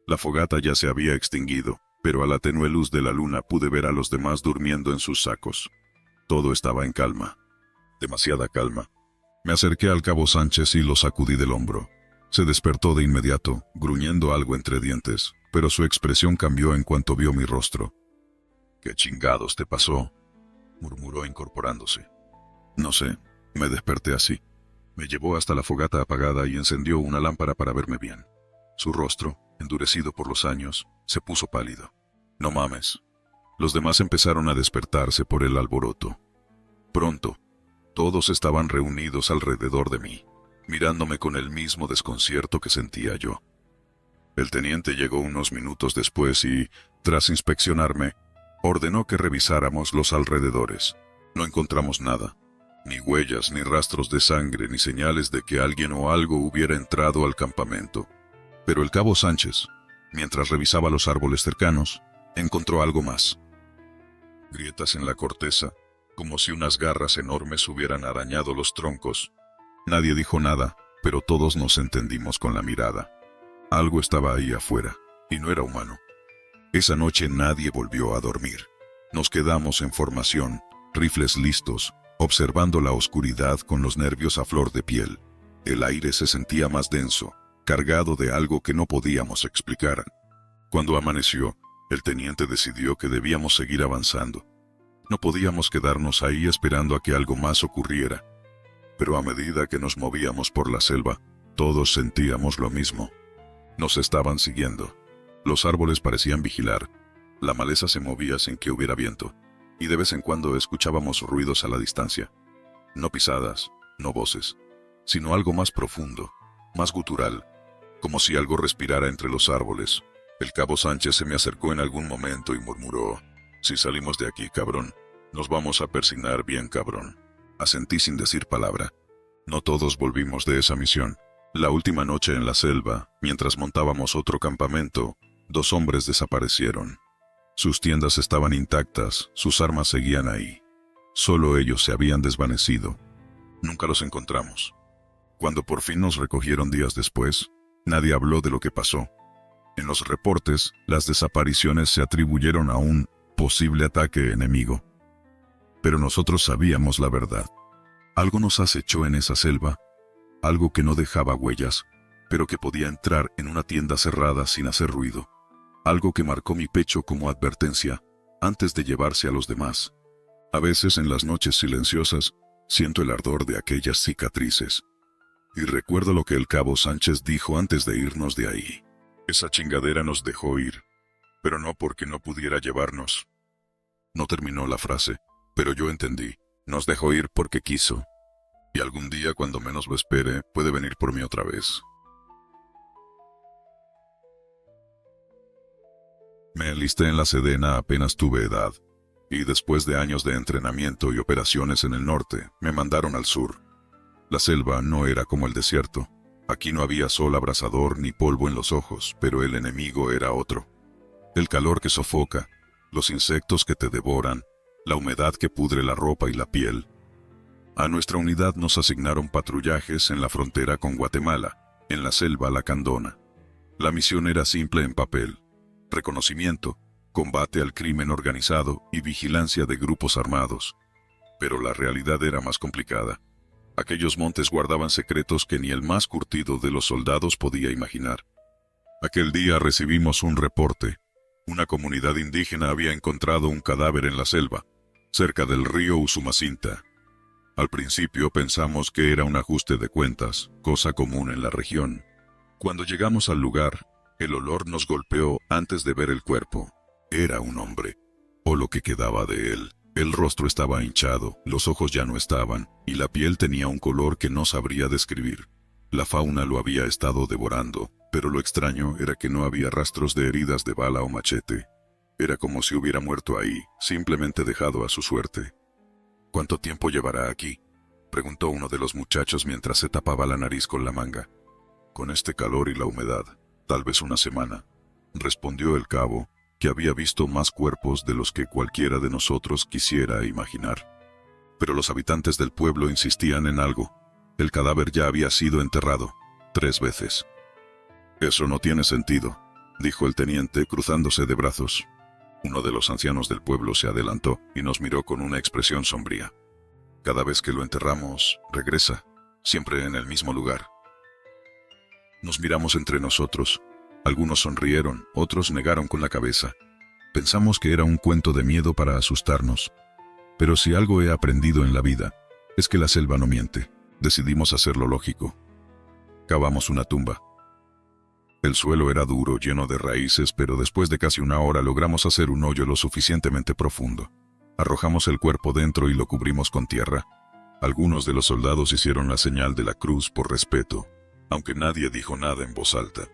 La fogata ya se había extinguido, pero a la tenue luz de la luna pude ver a los demás durmiendo en sus sacos. Todo estaba en calma. Demasiada calma. Me acerqué al cabo Sánchez y lo sacudí del hombro. Se despertó de inmediato, gruñendo algo entre dientes, pero su expresión cambió en cuanto vio mi rostro. «¿Qué chingados te pasó?», murmuró incorporándose. No sé, me desperté así. Me llevó hasta la fogata apagada y encendió una lámpara para verme bien. Su rostro, endurecido por los años, se puso pálido. «No mames». Los demás empezaron a despertarse por el alboroto. Pronto, todos estaban reunidos alrededor de mí, mirándome con el mismo desconcierto que sentía yo. El teniente llegó unos minutos después y, tras inspeccionarme, ordenó que revisáramos los alrededores. No encontramos nada. Ni huellas, ni rastros de sangre, ni señales de que alguien o algo hubiera entrado al campamento. Pero el cabo Sánchez, mientras revisaba los árboles cercanos, encontró algo más. Grietas en la corteza, como si unas garras enormes hubieran arañado los troncos. Nadie dijo nada, pero todos nos entendimos con la mirada. Algo estaba ahí afuera, y no era humano. Esa noche nadie volvió a dormir. Nos quedamos en formación, rifles listos, observando la oscuridad con los nervios a flor de piel. El aire se sentía más denso, cargado de algo que no podíamos explicar. Cuando amaneció, el teniente decidió que debíamos seguir avanzando. No podíamos quedarnos ahí esperando a que algo más ocurriera. Pero a medida que nos movíamos por la selva, todos sentíamos lo mismo. Nos estaban siguiendo. Los árboles parecían vigilar. La maleza se movía sin que hubiera viento, y de vez en cuando escuchábamos ruidos a la distancia. No pisadas, no voces, sino algo más profundo, más gutural, como si algo respirara entre los árboles. El cabo Sánchez se me acercó en algún momento y murmuró: «Si salimos de aquí, cabrón, nos vamos a persignar bien, cabrón». Asentí sin decir palabra. No todos volvimos de esa misión. La última noche en la selva, mientras montábamos otro campamento, 2 hombres desaparecieron. Sus tiendas estaban intactas, sus armas seguían ahí. Solo ellos se habían desvanecido. Nunca los encontramos. Cuando por fin nos recogieron días después, nadie habló de lo que pasó. En los reportes, las desapariciones se atribuyeron a un posible ataque enemigo. Pero nosotros sabíamos la verdad. Algo nos acechó en esa selva, algo que no dejaba huellas, pero que podía entrar en una tienda cerrada sin hacer ruido. Algo que marcó mi pecho como advertencia, antes de llevarse a los demás. A veces en las noches silenciosas, siento el ardor de aquellas cicatrices. Y recuerdo lo que el cabo Sánchez dijo antes de irnos de ahí. Esa chingadera nos dejó ir, pero no porque no pudiera llevarnos. No terminó la frase, pero yo entendí. Nos dejó ir porque quiso. Y algún día, cuando menos lo espere, puede venir por mí otra vez. Me enlisté en la Sedena apenas tuve edad, y después de años de entrenamiento y operaciones en el norte, me mandaron al sur. La selva no era como el desierto. Aquí no había sol abrasador ni polvo en los ojos, pero el enemigo era otro. El calor que sofoca, los insectos que te devoran, la humedad que pudre la ropa y la piel. A nuestra unidad nos asignaron patrullajes en la frontera con Guatemala, en la selva Lacandona. La misión era simple en papel: reconocimiento, combate al crimen organizado y vigilancia de grupos armados. Pero la realidad era más complicada. Aquellos montes guardaban secretos que ni el más curtido de los soldados podía imaginar. Aquel día recibimos un reporte. Una comunidad indígena había encontrado un cadáver en la selva, cerca del río Usumacinta. Al principio pensamos que era un ajuste de cuentas, cosa común en la región. Cuando llegamos al lugar, el olor nos golpeó antes de ver el cuerpo. Era un hombre, o lo que quedaba de él. El rostro estaba hinchado, los ojos ya no estaban, y la piel tenía un color que no sabría describir. La fauna lo había estado devorando, pero lo extraño era que no había rastros de heridas de bala o machete. Era como si hubiera muerto ahí, simplemente dejado a su suerte. ¿Cuánto tiempo llevará aquí?, preguntó uno de los muchachos mientras se tapaba la nariz con la manga. Con este calor y la humedad, tal vez una semana, respondió el cabo, que había visto más cuerpos de los que cualquiera de nosotros quisiera imaginar. Pero los habitantes del pueblo insistían en algo. El cadáver ya había sido enterrado 3 veces. «Eso no tiene sentido», dijo el teniente cruzándose de brazos. Uno de los ancianos del pueblo se adelantó y nos miró con una expresión sombría. «Cada vez que lo enterramos, regresa, siempre en el mismo lugar». Nos miramos entre nosotros. Algunos sonrieron, otros negaron con la cabeza. Pensamos que era un cuento de miedo para asustarnos. Pero si algo he aprendido en la vida, es que la selva no miente. Decidimos hacer lo lógico. Cavamos una tumba. El suelo era duro, lleno de raíces, pero después de casi una hora logramos hacer un hoyo lo suficientemente profundo. Arrojamos el cuerpo dentro y lo cubrimos con tierra. Algunos de los soldados hicieron la señal de la cruz por respeto, aunque nadie dijo nada en voz alta.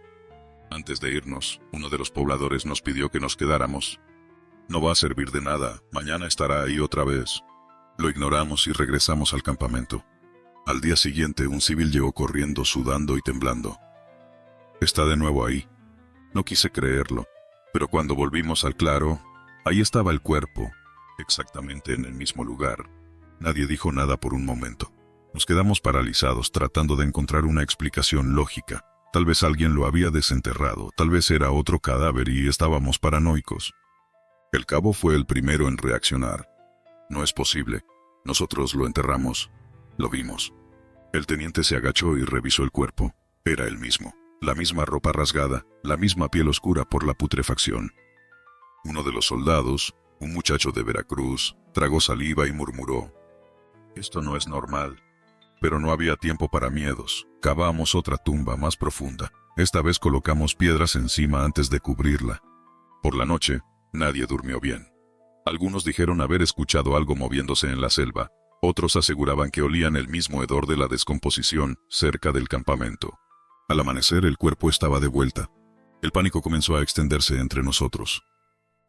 Antes de irnos, uno de los pobladores nos pidió que nos quedáramos. «No va a servir de nada, mañana estará ahí otra vez». Lo ignoramos y regresamos al campamento. Al día siguiente, un civil llegó corriendo, sudando y temblando. «Está de nuevo ahí». No quise creerlo, pero cuando volvimos al claro, ahí estaba el cuerpo, exactamente en el mismo lugar. Nadie dijo nada por un momento. Nos quedamos paralizados tratando de encontrar una explicación lógica. Tal vez alguien lo había desenterrado, tal vez era otro cadáver y estábamos paranoicos. El cabo fue el primero en reaccionar. «No es posible. Nosotros lo enterramos. Lo vimos». El teniente se agachó y revisó el cuerpo. Era el mismo. La misma ropa rasgada, la misma piel oscura por la putrefacción. Uno de los soldados, un muchacho de Veracruz, tragó saliva y murmuró: «Esto no es normal». Pero no había tiempo para miedos. Cavamos otra tumba más profunda. Esta vez colocamos piedras encima antes de cubrirla. Por la noche, nadie durmió bien. Algunos dijeron haber escuchado algo moviéndose en la selva. Otros aseguraban que olían el mismo hedor de la descomposición cerca del campamento. Al amanecer, el cuerpo estaba de vuelta. El pánico comenzó a extenderse entre nosotros.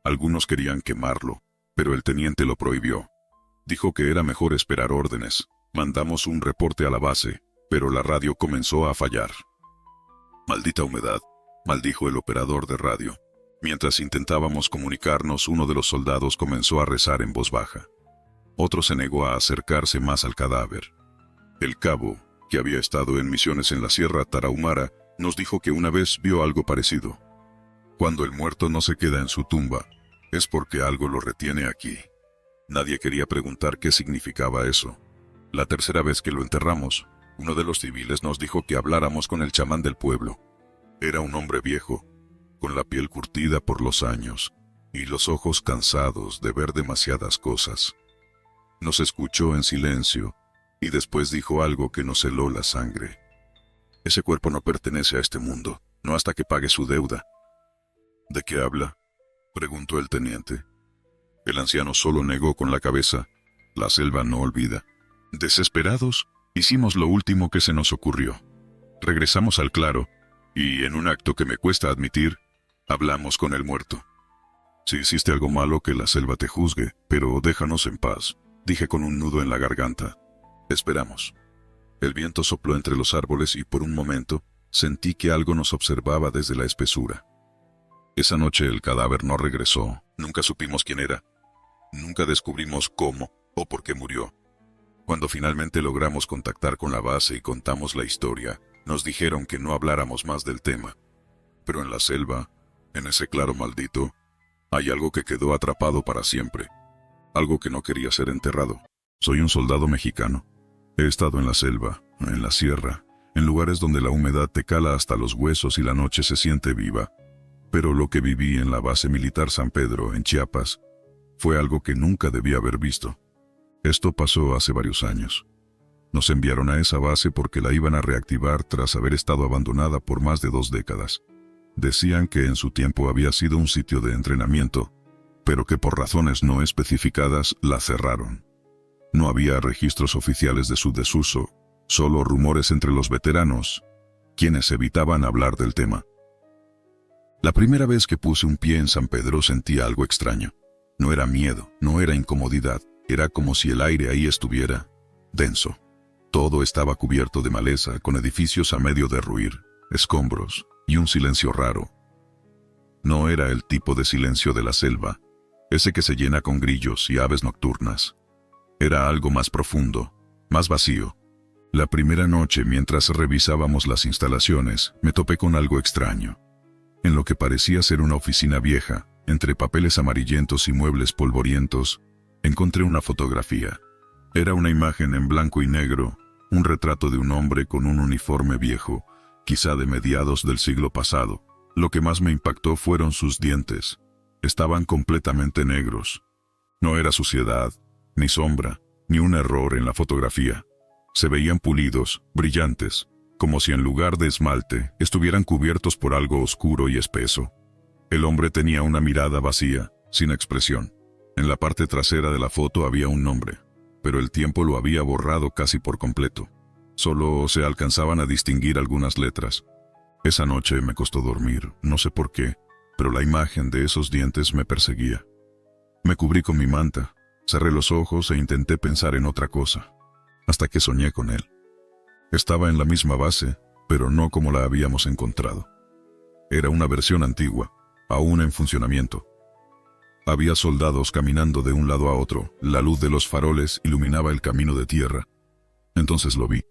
Algunos querían quemarlo, pero el teniente lo prohibió. Dijo que era mejor esperar órdenes. Mandamos un reporte a la base, pero la radio comenzó a fallar. «Maldita humedad», maldijo el operador de radio. Mientras intentábamos comunicarnos, uno de los soldados comenzó a rezar en voz baja. Otro se negó a acercarse más al cadáver. El cabo, que había estado en misiones en la Sierra Tarahumara, nos dijo que una vez vio algo parecido. Cuando el muerto no se queda en su tumba, es porque algo lo retiene aquí. Nadie quería preguntar qué significaba eso. La tercera vez que lo enterramos, uno de los civiles nos dijo que habláramos con el chamán del pueblo. Era un hombre viejo, con la piel curtida por los años, y los ojos cansados de ver demasiadas cosas. Nos escuchó en silencio, y después dijo algo que nos heló la sangre. «Ese cuerpo no pertenece a este mundo, no hasta que pague su deuda». «¿De qué habla?», preguntó el teniente. El anciano solo negó con la cabeza. La selva no olvida. Desesperados, hicimos lo último que se nos ocurrió. Regresamos al claro, y en un acto que me cuesta admitir, hablamos con el muerto. «Si hiciste algo malo, que la selva te juzgue, pero déjanos en paz», dije con un nudo en la garganta. Esperamos. El viento sopló entre los árboles y por un momento sentí que algo nos observaba desde la espesura. Esa noche el cadáver no regresó. Nunca supimos quién era. Nunca descubrimos cómo o por qué murió. Cuando finalmente logramos contactar con la base y contamos la historia, nos dijeron que no habláramos más del tema. Pero en la selva, en ese claro maldito, hay algo que quedó atrapado para siempre. Algo que no quería ser enterrado. Soy un soldado mexicano. He estado en la selva, en la sierra, en lugares donde la humedad te cala hasta los huesos y la noche se siente viva. Pero lo que viví en la base militar San Pedro, en Chiapas, fue algo que nunca debí haber visto. Esto pasó hace varios años. Nos enviaron a esa base porque la iban a reactivar tras haber estado abandonada por más de 2 décadas. Decían que en su tiempo había sido un sitio de entrenamiento, pero que por razones no especificadas la cerraron. No había registros oficiales de su desuso, solo rumores entre los veteranos, quienes evitaban hablar del tema. La primera vez que puse un pie en San Pedro sentí algo extraño. No era miedo, no era incomodidad, era como si el aire ahí estuviera denso. Todo estaba cubierto de maleza, con edificios a medio derruir, escombros y un silencio raro. No era el tipo de silencio de la selva, ese que se llena con grillos y aves nocturnas. Era algo más profundo, más vacío. La primera noche, mientras revisábamos las instalaciones, me topé con algo extraño. En lo que parecía ser una oficina vieja, entre papeles amarillentos y muebles polvorientos, encontré una fotografía. Era una imagen en blanco y negro, un retrato de un hombre con un uniforme viejo, quizá de mediados del siglo pasado. Lo que más me impactó fueron sus dientes. Estaban completamente negros. No era suciedad, ni sombra, ni un error en la fotografía. Se veían pulidos, brillantes, como si en lugar de esmalte estuvieran cubiertos por algo oscuro y espeso. El hombre tenía una mirada vacía, sin expresión. En la parte trasera de la foto había un nombre, pero el tiempo lo había borrado casi por completo. Solo se alcanzaban a distinguir algunas letras. Esa noche me costó dormir, no sé por qué, pero la imagen de esos dientes me perseguía. Me cubrí con mi manta, cerré los ojos e intenté pensar en otra cosa, hasta que soñé con él. Estaba en la misma base, pero no como la habíamos encontrado. Era una versión antigua, aún en funcionamiento. Había soldados caminando de un lado a otro, la luz de los faroles iluminaba el camino de tierra. Entonces lo vi.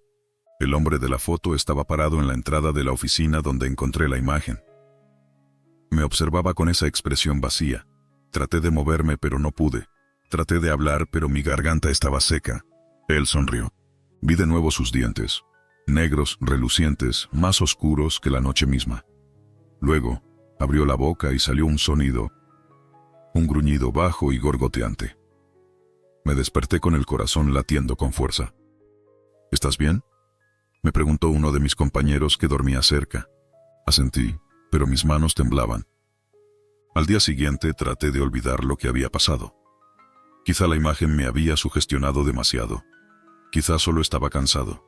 El hombre de la foto estaba parado en la entrada de la oficina donde encontré la imagen. Me observaba con esa expresión vacía. Traté de moverme, pero no pude. Traté de hablar, pero mi garganta estaba seca. Él sonrió. Vi de nuevo sus dientes, negros, relucientes, más oscuros que la noche misma. Luego, abrió la boca y salió un sonido, un gruñido bajo y gorgoteante. Me desperté con el corazón latiendo con fuerza. ¿Estás bien?, me preguntó uno de mis compañeros que dormía cerca. Asentí, pero mis manos temblaban. Al día siguiente traté de olvidar lo que había pasado. Quizá la imagen me había sugestionado demasiado. Quizá solo estaba cansado.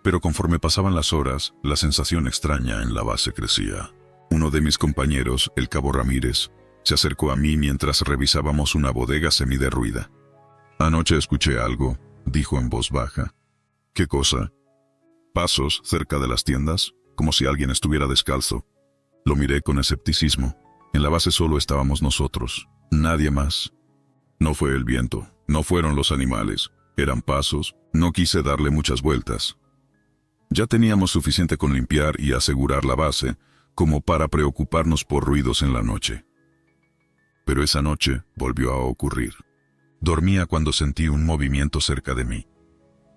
Pero conforme pasaban las horas, la sensación extraña en la base crecía. Uno de mis compañeros, el cabo Ramírez, se acercó a mí mientras revisábamos una bodega semiderruida. «Anoche escuché algo», dijo en voz baja. «¿Qué cosa?» «Pasos cerca de las tiendas, como si alguien estuviera descalzo». Lo miré con escepticismo. En la base solo estábamos nosotros, nadie más. No fue el viento, no fueron los animales, eran pasos. No quise darle muchas vueltas. Ya teníamos suficiente con limpiar y asegurar la base, como para preocuparnos por ruidos en la noche. Pero esa noche volvió a ocurrir. Dormía cuando sentí un movimiento cerca de mí.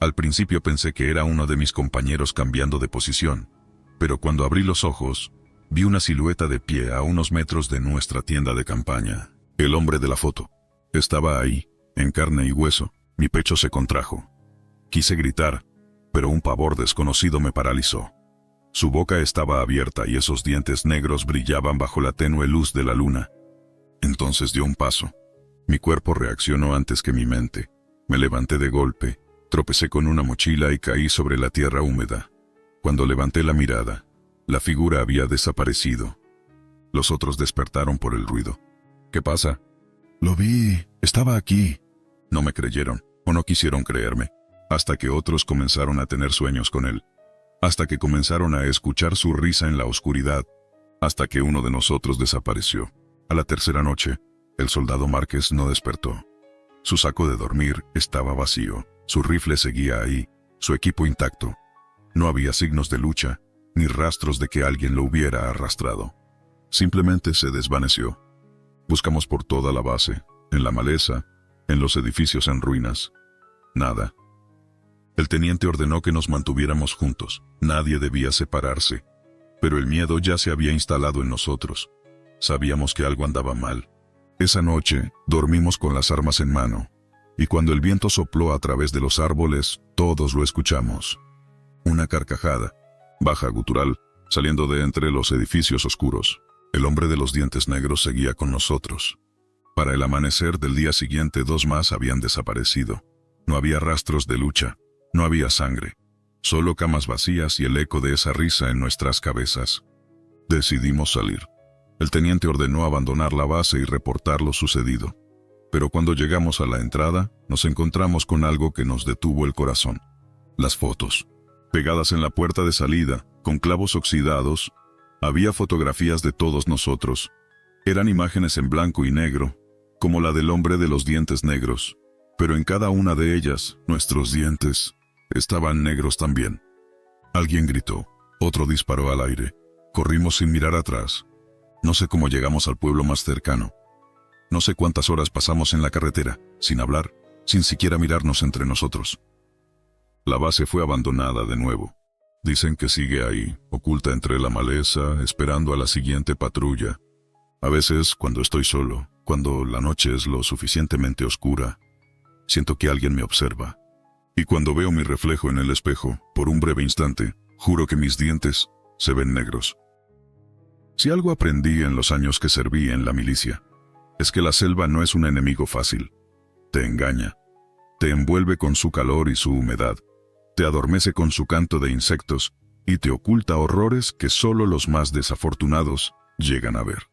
Al principio pensé que era uno de mis compañeros cambiando de posición, pero cuando abrí los ojos, vi una silueta de pie a unos metros de nuestra tienda de campaña. El hombre de la foto. Estaba ahí, en carne y hueso. Mi pecho se contrajo. Quise gritar, pero un pavor desconocido me paralizó. Su boca estaba abierta y esos dientes negros brillaban bajo la tenue luz de la luna. Entonces dio un paso. Mi cuerpo reaccionó antes que mi mente. Me levanté de golpe, tropecé con una mochila y caí sobre la tierra húmeda. Cuando levanté la mirada, la figura había desaparecido. Los otros despertaron por el ruido. «¿Qué pasa?» «Lo vi, estaba aquí». No me creyeron, o no quisieron creerme, hasta que otros comenzaron a tener sueños con él. Hasta que comenzaron a escuchar su risa en la oscuridad. Hasta que uno de nosotros desapareció. A la tercera noche, el soldado Márquez no despertó. Su saco de dormir estaba vacío. Su rifle seguía ahí, su equipo intacto. No había signos de lucha, ni rastros de que alguien lo hubiera arrastrado. Simplemente se desvaneció. Buscamos por toda la base, en la maleza, en los edificios en ruinas. Nada. El teniente ordenó que nos mantuviéramos juntos. Nadie debía separarse. Pero el miedo ya se había instalado en nosotros. Sabíamos que algo andaba mal. Esa noche, dormimos con las armas en mano. Y cuando el viento sopló a través de los árboles, todos lo escuchamos. Una carcajada, baja gutural, saliendo de entre los edificios oscuros. El hombre de los dientes negros seguía con nosotros. Para el amanecer del día siguiente, 2 más habían desaparecido. No había rastros de lucha, no había sangre. Solo camas vacías y el eco de esa risa en nuestras cabezas. Decidimos salir. El teniente ordenó abandonar la base y reportar lo sucedido. Pero cuando llegamos a la entrada, nos encontramos con algo que nos detuvo el corazón. Las fotos. Pegadas en la puerta de salida, con clavos oxidados, había fotografías de todos nosotros. Eran imágenes en blanco y negro, como la del hombre de los dientes negros. Pero en cada una de ellas, nuestros dientes estaban negros también. Alguien gritó, otro disparó al aire. Corrimos sin mirar atrás. No sé cómo llegamos al pueblo más cercano. No sé cuántas horas pasamos en la carretera, sin hablar, sin siquiera mirarnos entre nosotros. La base fue abandonada de nuevo. Dicen que sigue ahí, oculta entre la maleza, esperando a la siguiente patrulla. A veces, cuando estoy solo, cuando la noche es lo suficientemente oscura, siento que alguien me observa. Y cuando veo mi reflejo en el espejo, por un breve instante, juro que mis dientes se ven negros. Si algo aprendí en los años que serví en la milicia, es que la selva no es un enemigo fácil. Te engaña. Te envuelve con su calor y su humedad. Te adormece con su canto de insectos y te oculta horrores que solo los más desafortunados llegan a ver.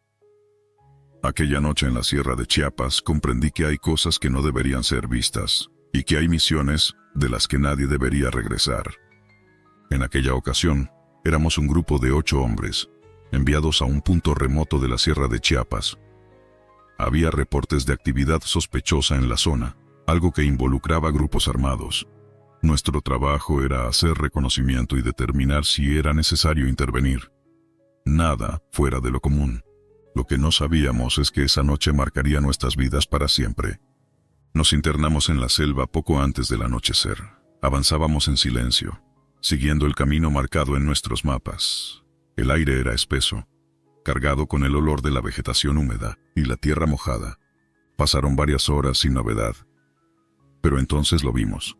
Aquella noche en la sierra de Chiapas comprendí que hay cosas que no deberían ser vistas y que hay misiones de las que nadie debería regresar. En aquella ocasión, éramos un grupo de 8 hombres, enviados a un punto remoto de la sierra de Chiapas. Había reportes de actividad sospechosa en la zona, algo que involucraba grupos armados. Nuestro trabajo era hacer reconocimiento y determinar si era necesario intervenir. Nada fuera de lo común. Lo que no sabíamos es que esa noche marcaría nuestras vidas para siempre. Nos internamos en la selva poco antes del anochecer. Avanzábamos en silencio, siguiendo el camino marcado en nuestros mapas. El aire era espeso, cargado con el olor de la vegetación húmeda y la tierra mojada. Pasaron varias horas sin novedad. Pero entonces lo vimos.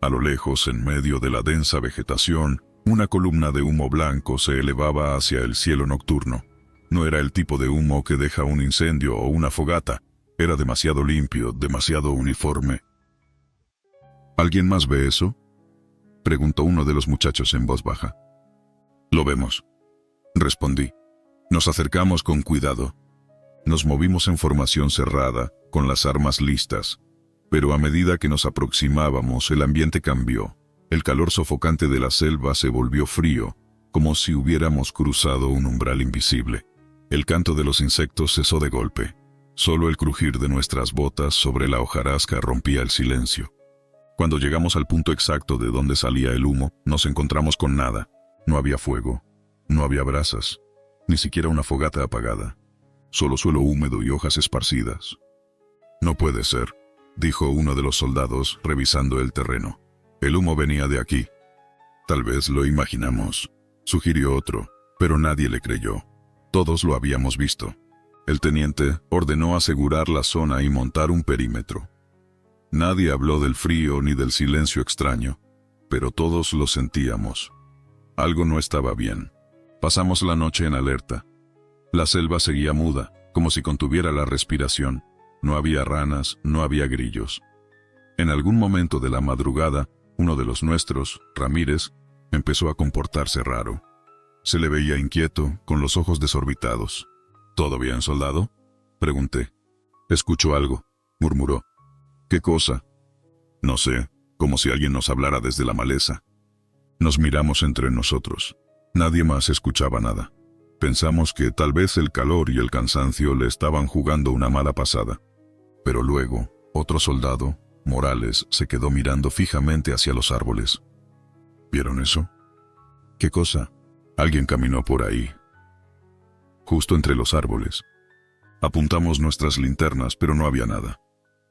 A lo lejos, en medio de la densa vegetación, una columna de humo blanco se elevaba hacia el cielo nocturno. No era el tipo de humo que deja un incendio o una fogata. Era demasiado limpio, demasiado uniforme. ¿Alguien más ve eso?, preguntó uno de los muchachos en voz baja. Lo vemos, respondí. Nos acercamos con cuidado. Nos movimos en formación cerrada, con las armas listas. Pero a medida que nos aproximábamos, el ambiente cambió. El calor sofocante de la selva se volvió frío, como si hubiéramos cruzado un umbral invisible. El canto de los insectos cesó de golpe. Solo el crujir de nuestras botas sobre la hojarasca rompía el silencio. Cuando llegamos al punto exacto de donde salía el humo, nos encontramos con nada. No había fuego, no había brasas, ni siquiera una fogata apagada. Solo suelo húmedo y hojas esparcidas. No puede ser, dijo uno de los soldados, revisando el terreno. El humo venía de aquí. Tal vez lo imaginamos, sugirió otro, pero nadie le creyó. Todos lo habíamos visto. El teniente ordenó asegurar la zona y montar un perímetro. Nadie habló del frío ni del silencio extraño, pero todos lo sentíamos. Algo no estaba bien. Pasamos la noche en alerta. La selva seguía muda, como si contuviera la respiración. No había ranas, no había grillos. En algún momento de la madrugada, uno de los nuestros, Ramírez, empezó a comportarse raro. Se le veía inquieto, con los ojos desorbitados. ¿Todo bien, soldado?, pregunté. Escucho algo, murmuró. ¿Qué cosa? No sé, como si alguien nos hablara desde la maleza. Nos miramos entre nosotros. Nadie más escuchaba nada. Pensamos que tal vez el calor y el cansancio le estaban jugando una mala pasada. Pero luego, otro soldado, Morales se quedó mirando fijamente hacia los árboles. ¿Vieron eso? ¿Qué cosa? Alguien caminó por ahí, justo entre los árboles. Apuntamos nuestras linternas, pero no había nada.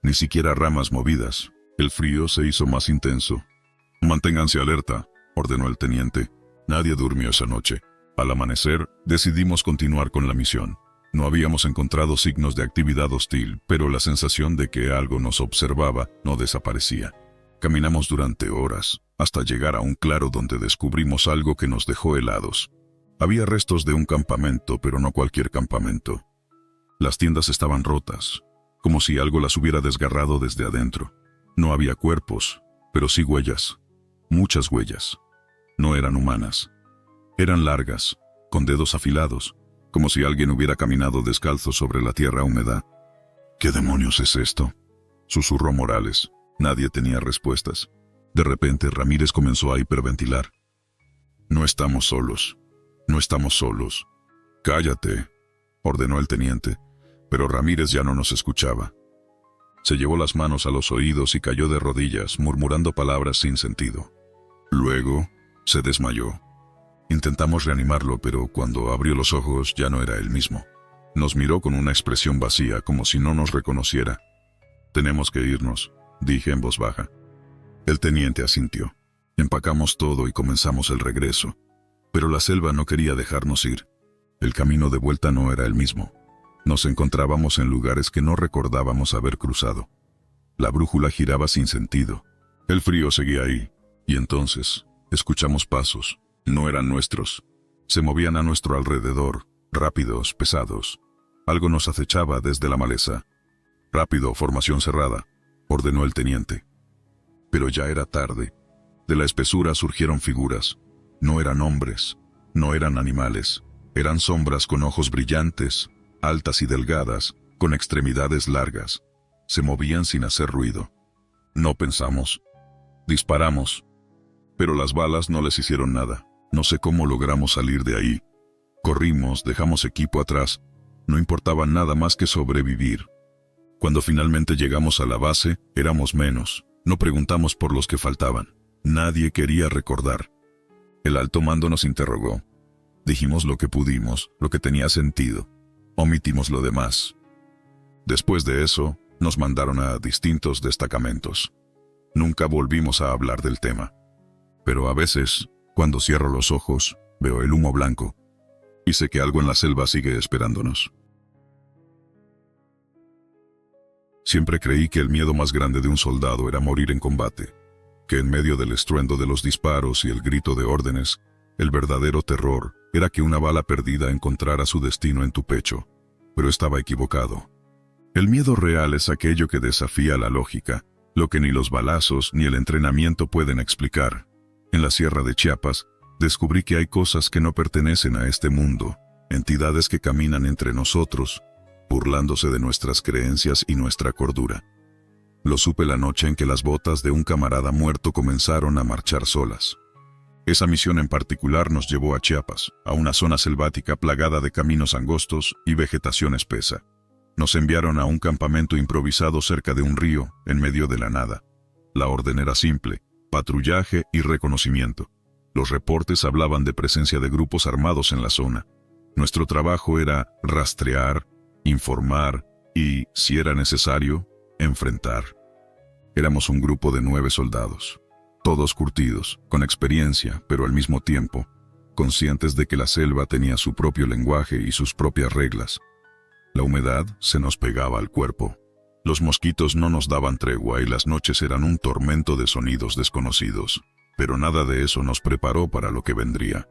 Ni siquiera ramas movidas. El frío se hizo más intenso. «Manténganse alerta», ordenó el teniente. Nadie durmió esa noche. Al amanecer, decidimos continuar con la misión. No habíamos encontrado signos de actividad hostil, pero la sensación de que algo nos observaba no desaparecía. Caminamos durante horas, hasta llegar a un claro donde descubrimos algo que nos dejó helados. Había restos de un campamento, pero no cualquier campamento. Las tiendas estaban rotas, como si algo las hubiera desgarrado desde adentro. No había cuerpos, pero sí huellas. Muchas huellas. No eran humanas. Eran largas, con dedos afilados, como si alguien hubiera caminado descalzo sobre la tierra húmeda. «¿Qué demonios es esto?», susurró Morales. Nadie tenía respuestas. De repente Ramírez comenzó a hiperventilar. «No estamos solos. No estamos solos». «Cállate», ordenó el teniente, pero Ramírez ya no nos escuchaba. Se llevó las manos a los oídos y cayó de rodillas, murmurando palabras sin sentido. Luego, se desmayó. Intentamos reanimarlo, pero cuando abrió los ojos ya no era el mismo. Nos miró con una expresión vacía, como si no nos reconociera. «Tenemos que irnos», dije en voz baja. El teniente asintió. Empacamos todo y comenzamos el regreso. Pero la selva no quería dejarnos ir. El camino de vuelta no era el mismo. Nos encontrábamos en lugares que no recordábamos haber cruzado. La brújula giraba sin sentido. El frío seguía ahí. Y entonces, escuchamos pasos. No eran nuestros. Se movían a nuestro alrededor, rápidos, pesados. Algo nos acechaba desde la maleza. «Rápido, formación cerrada», ordenó el teniente. Pero ya era tarde. De la espesura surgieron figuras. No eran hombres, no eran animales. Eran sombras con ojos brillantes, altas y delgadas, con extremidades largas. Se movían sin hacer ruido. No pensamos. Disparamos. Pero las balas no les hicieron nada. No sé cómo logramos salir de ahí. Corrimos, dejamos equipo atrás. No importaba nada más que sobrevivir. Cuando finalmente llegamos a la base, éramos menos. No preguntamos por los que faltaban. Nadie quería recordar. El alto mando nos interrogó. Dijimos lo que pudimos, lo que tenía sentido. Omitimos lo demás. Después de eso, nos mandaron a distintos destacamentos. Nunca volvimos a hablar del tema. Pero a veces, cuando cierro los ojos, veo el humo blanco. Y sé que algo en la selva sigue esperándonos. Siempre creí que el miedo más grande de un soldado era morir en combate, que en medio del estruendo de los disparos y el grito de órdenes, el verdadero terror era que una bala perdida encontrara su destino en tu pecho. Pero estaba equivocado. El miedo real es aquello que desafía la lógica, lo que ni los balazos ni el entrenamiento pueden explicar. En la Sierra de Chiapas, descubrí que hay cosas que no pertenecen a este mundo, entidades que caminan entre nosotros, burlándose de nuestras creencias y nuestra cordura. Lo supe la noche en que las botas de un camarada muerto comenzaron a marchar solas. Esa misión en particular nos llevó a Chiapas, a una zona selvática plagada de caminos angostos y vegetación espesa. Nos enviaron a un campamento improvisado cerca de un río, en medio de la nada. La orden era simple: patrullaje y reconocimiento. Los reportes hablaban de presencia de grupos armados en la zona. Nuestro trabajo era rastrear, informar y, si era necesario, enfrentar. Éramos un grupo de 9 soldados, todos curtidos, con experiencia, pero al mismo tiempo, conscientes de que la selva tenía su propio lenguaje y sus propias reglas. La humedad se nos pegaba al cuerpo. Los mosquitos no nos daban tregua y las noches eran un tormento de sonidos desconocidos, pero nada de eso nos preparó para lo que vendría.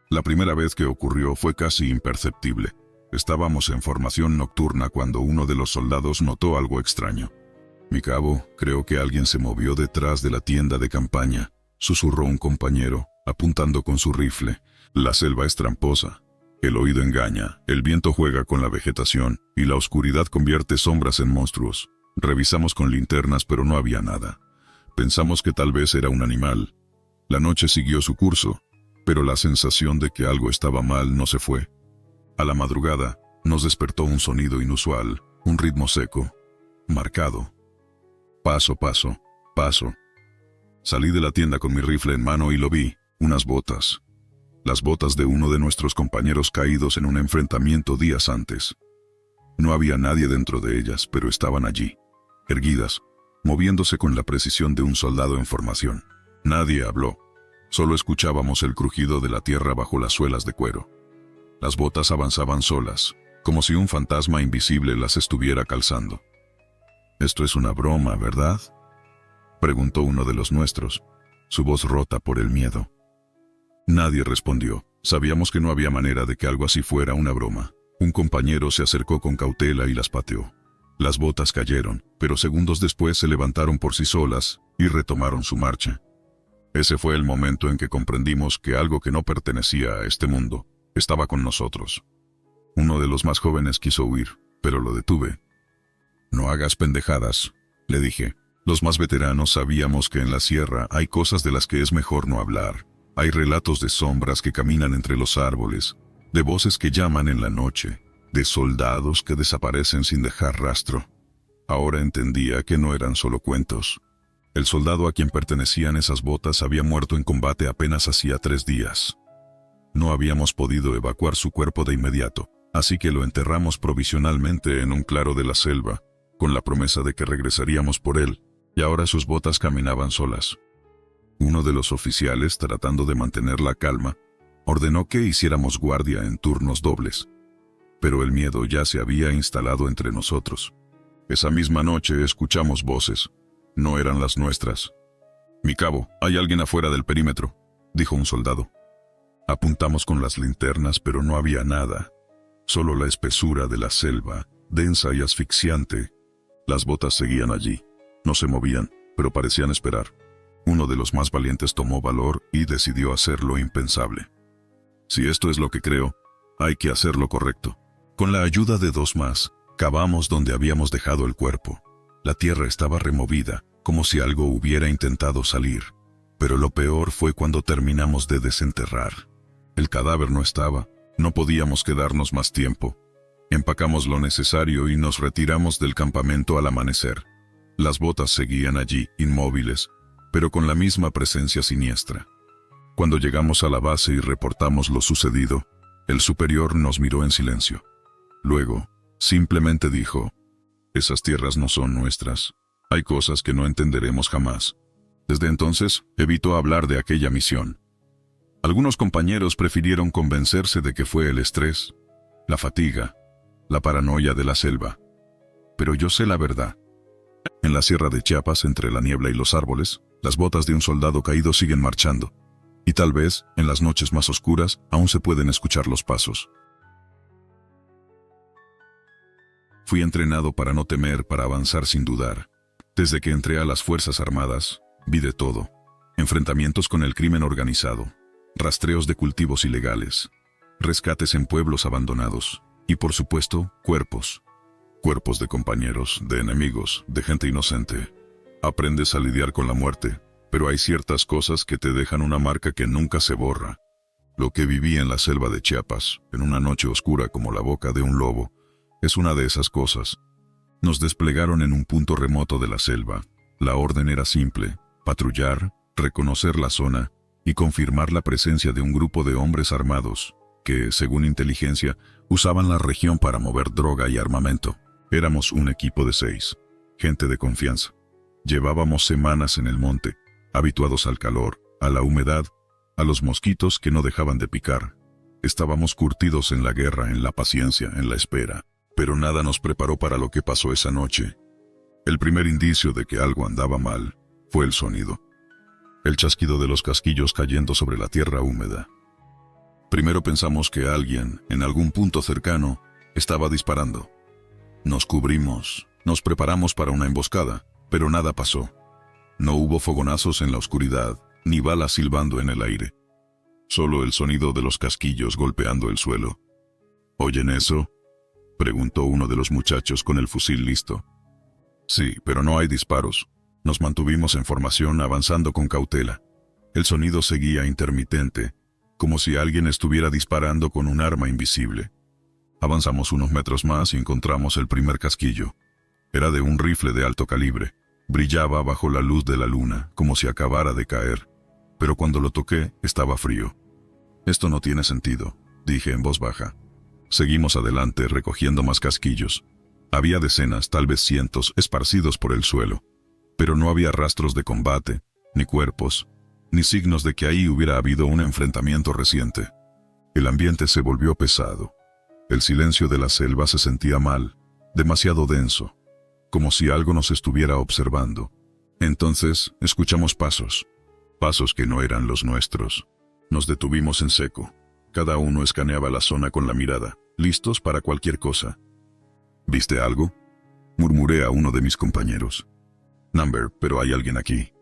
La primera vez que ocurrió fue casi imperceptible. Estábamos en formación nocturna cuando uno de los soldados notó algo extraño. «Mi cabo, creo que alguien se movió detrás de la tienda de campaña», susurró un compañero, apuntando con su rifle. «La selva es tramposa. El oído engaña, el viento juega con la vegetación, y la oscuridad convierte sombras en monstruos. Revisamos con linternas, pero no había nada. Pensamos que tal vez era un animal. La noche siguió su curso, pero la sensación de que algo estaba mal no se fue. A la madrugada, nos despertó un sonido inusual, un ritmo seco, marcado. Paso, paso, paso. Salí de la tienda con mi rifle en mano y lo vi, unas botas. Las botas de uno de nuestros compañeros caídos en un enfrentamiento días antes. No había nadie dentro de ellas, pero estaban allí, erguidas, moviéndose con la precisión de un soldado en formación. Nadie habló. Solo escuchábamos el crujido de la tierra bajo las suelas de cuero. Las botas avanzaban solas, como si un fantasma invisible las estuviera calzando. «Esto es una broma, ¿verdad?», preguntó uno de los nuestros, su voz rota por el miedo. Nadie respondió. Sabíamos que no había manera de que algo así fuera una broma. Un compañero se acercó con cautela y las pateó. Las botas cayeron, pero segundos después se levantaron por sí solas y retomaron su marcha. Ese fue el momento en que comprendimos que algo que no pertenecía a este mundo estaba con nosotros. Uno de los más jóvenes quiso huir, pero lo detuve. «No hagas pendejadas», le dije. Los más veteranos sabíamos que en la sierra hay cosas de las que es mejor no hablar. Hay relatos de sombras que caminan entre los árboles, de voces que llaman en la noche, de soldados que desaparecen sin dejar rastro. Ahora entendía que no eran solo cuentos. El soldado a quien pertenecían esas botas había muerto en combate apenas hacía 3 días. No habíamos podido evacuar su cuerpo de inmediato, así que lo enterramos provisionalmente en un claro de la selva, con la promesa de que regresaríamos por él, y ahora sus botas caminaban solas. Uno de los oficiales, tratando de mantener la calma, ordenó que hiciéramos guardia en turnos dobles. Pero el miedo ya se había instalado entre nosotros. Esa misma noche escuchamos voces. No eran las nuestras. «Mi cabo, hay alguien afuera del perímetro», dijo un soldado. Apuntamos con las linternas, pero no había nada. Solo la espesura de la selva, densa y asfixiante. Las botas seguían allí. No se movían, pero parecían esperar. Uno de los más valientes tomó valor y decidió hacer lo impensable. «Si esto es lo que creo, hay que hacer lo correcto». Con la ayuda de 2 más, cavamos donde habíamos dejado el cuerpo. La tierra estaba removida, como si algo hubiera intentado salir. Pero lo peor fue cuando terminamos de desenterrar. El cadáver no estaba, no podíamos quedarnos más tiempo. Empacamos lo necesario y nos retiramos del campamento al amanecer. Las botas seguían allí, inmóviles, pero con la misma presencia siniestra. Cuando llegamos a la base y reportamos lo sucedido, el superior nos miró en silencio. Luego, simplemente dijo: «Esas tierras no son nuestras. Hay cosas que no entenderemos jamás». Desde entonces, evitó hablar de aquella misión. Algunos compañeros prefirieron convencerse de que fue el estrés, la fatiga, la paranoia de la selva. Pero yo sé la verdad. En la sierra de Chiapas, entre la niebla y los árboles, las botas de un soldado caído siguen marchando. Y tal vez, en las noches más oscuras, aún se pueden escuchar los pasos. Fui entrenado para no temer, para avanzar sin dudar. Desde que entré a las Fuerzas Armadas, vi de todo. Enfrentamientos con el crimen organizado, rastreos de cultivos ilegales, rescates en pueblos abandonados y, por supuesto, cuerpos. Cuerpos de compañeros, de enemigos, de gente inocente. Aprendes a lidiar con la muerte, pero hay ciertas cosas que te dejan una marca que nunca se borra. Lo que viví en la selva de Chiapas, en una noche oscura como la boca de un lobo, es una de esas cosas. Nos desplegaron en un punto remoto de la selva. La orden era simple: patrullar, reconocer la zona y confirmar la presencia de un grupo de hombres armados que, según inteligencia, usaban la región para mover droga y armamento. Éramos un equipo de 6, gente de confianza. Llevábamos semanas en el monte, habituados al calor, a la humedad, a los mosquitos que no dejaban de picar. Estábamos curtidos en la guerra, en la paciencia, en la espera, pero nada nos preparó para lo que pasó esa noche. El primer indicio de que algo andaba mal fue el sonido. El chasquido de los casquillos cayendo sobre la tierra húmeda. Primero pensamos que alguien, en algún punto cercano, estaba disparando. Nos cubrimos, nos preparamos para una emboscada, pero nada pasó. No hubo fogonazos en la oscuridad, ni balas silbando en el aire. Solo el sonido de los casquillos golpeando el suelo. ¿Oyen eso?, preguntó uno de los muchachos con el fusil listo. Sí, pero no hay disparos. Nos mantuvimos en formación, avanzando con cautela. El sonido seguía intermitente, como si alguien estuviera disparando con un arma invisible. Avanzamos unos metros más y encontramos el primer casquillo. Era de un rifle de alto calibre, Brillaba bajo la luz de la luna, como si acabara de caer. Pero cuando lo toqué, estaba frío. Esto no tiene sentido, dije en voz baja. Seguimos adelante recogiendo más casquillos. Había decenas, tal vez cientos, esparcidos por el suelo. Pero no había rastros de combate, ni cuerpos, ni signos de que ahí hubiera habido un enfrentamiento reciente. El ambiente se volvió pesado. El silencio de la selva se sentía mal, demasiado denso, como si algo nos estuviera observando. Entonces, escuchamos pasos. Pasos que no eran los nuestros. Nos detuvimos en seco. Cada uno escaneaba la zona con la mirada, listos para cualquier cosa. ¿Viste algo?, murmuré a uno de mis compañeros. Number, pero hay alguien aquí.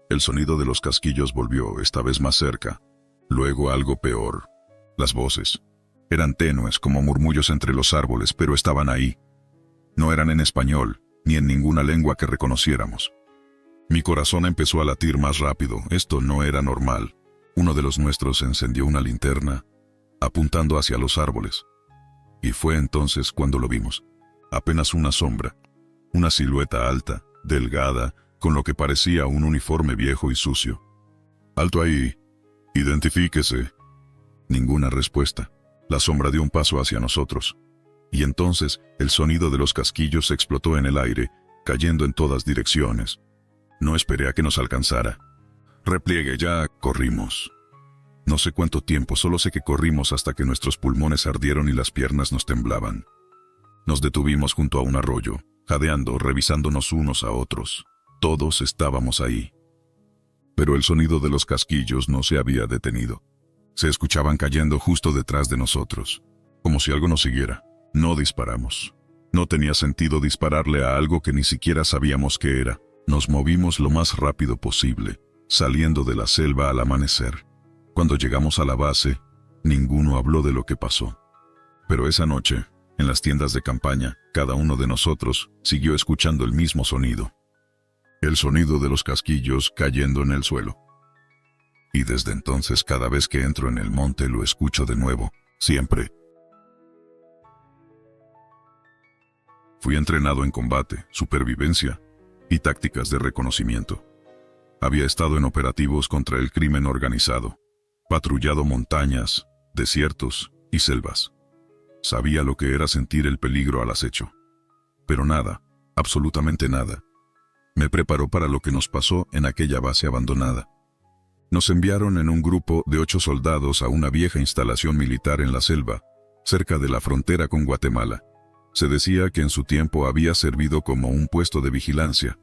El sonido de los casquillos volvió, esta vez más cerca. Luego algo peor. Las voces. Eran tenues como murmullos entre los árboles, pero estaban ahí. No eran en español, ni en ninguna lengua que reconociéramos. Mi corazón empezó a latir más rápido. Esto no era normal. Uno de los nuestros encendió una linterna, apuntando hacia los árboles. Y fue entonces cuando lo vimos. Apenas una sombra. Una silueta alta, delgada, con lo que parecía un uniforme viejo y sucio. «Alto ahí. Identifíquese». Ninguna respuesta. La sombra dio un paso hacia nosotros. Y entonces el sonido de los casquillos explotó en el aire, cayendo en todas direcciones. No esperé a que nos alcanzara. «Repliegue ya», corrimos. No sé cuánto tiempo, solo sé que corrimos hasta que nuestros pulmones ardieron y las piernas nos temblaban. Nos detuvimos junto a un arroyo, jadeando, revisándonos unos a otros. Todos estábamos ahí. Pero el sonido de los casquillos no se había detenido. Se escuchaban cayendo justo detrás de nosotros, como si algo nos siguiera. No disparamos. No tenía sentido dispararle a algo que ni siquiera sabíamos qué era. Nos movimos lo más rápido posible, saliendo de la selva al amanecer. Cuando llegamos a la base, ninguno habló de lo que pasó. Pero esa noche, en las tiendas de campaña, cada uno de nosotros siguió escuchando el mismo sonido. El sonido de los casquillos cayendo en el suelo. Y desde entonces cada vez que entro en el monte lo escucho de nuevo, siempre. Fui entrenado en combate, supervivencia y tácticas de reconocimiento. Había estado en operativos contra el crimen organizado, patrullado montañas, desiertos y selvas. Sabía lo que era sentir el peligro al acecho. Pero nada, absolutamente nada, me preparó para lo que nos pasó en aquella base abandonada. Nos enviaron en un grupo de 8 soldados a una vieja instalación militar en la selva, cerca de la frontera con Guatemala. Se decía que en su tiempo había servido como un puesto de vigilancia,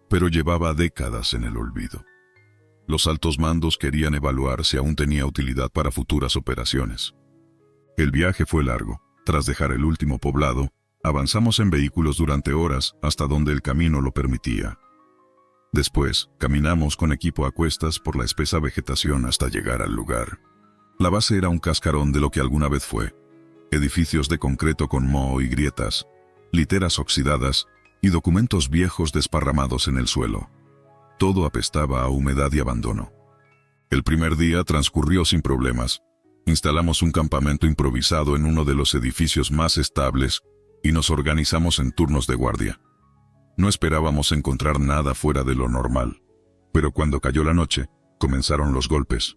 pero llevaba décadas en el olvido. Los altos mandos querían evaluar si aún tenía utilidad para futuras operaciones. El viaje fue largo. Tras dejar el último poblado, avanzamos en vehículos durante horas hasta donde el camino lo permitía. Después, caminamos con equipo a cuestas por la espesa vegetación hasta llegar al lugar. La base era un cascarón de lo que alguna vez fue. Edificios de concreto con moho y grietas, literas oxidadas y documentos viejos desparramados en el suelo. Todo apestaba a humedad y abandono. El primer día transcurrió sin problemas. Instalamos un campamento improvisado en uno de los edificios más estables y nos organizamos en turnos de guardia. No esperábamos encontrar nada fuera de lo normal, pero cuando cayó la noche, comenzaron los golpes.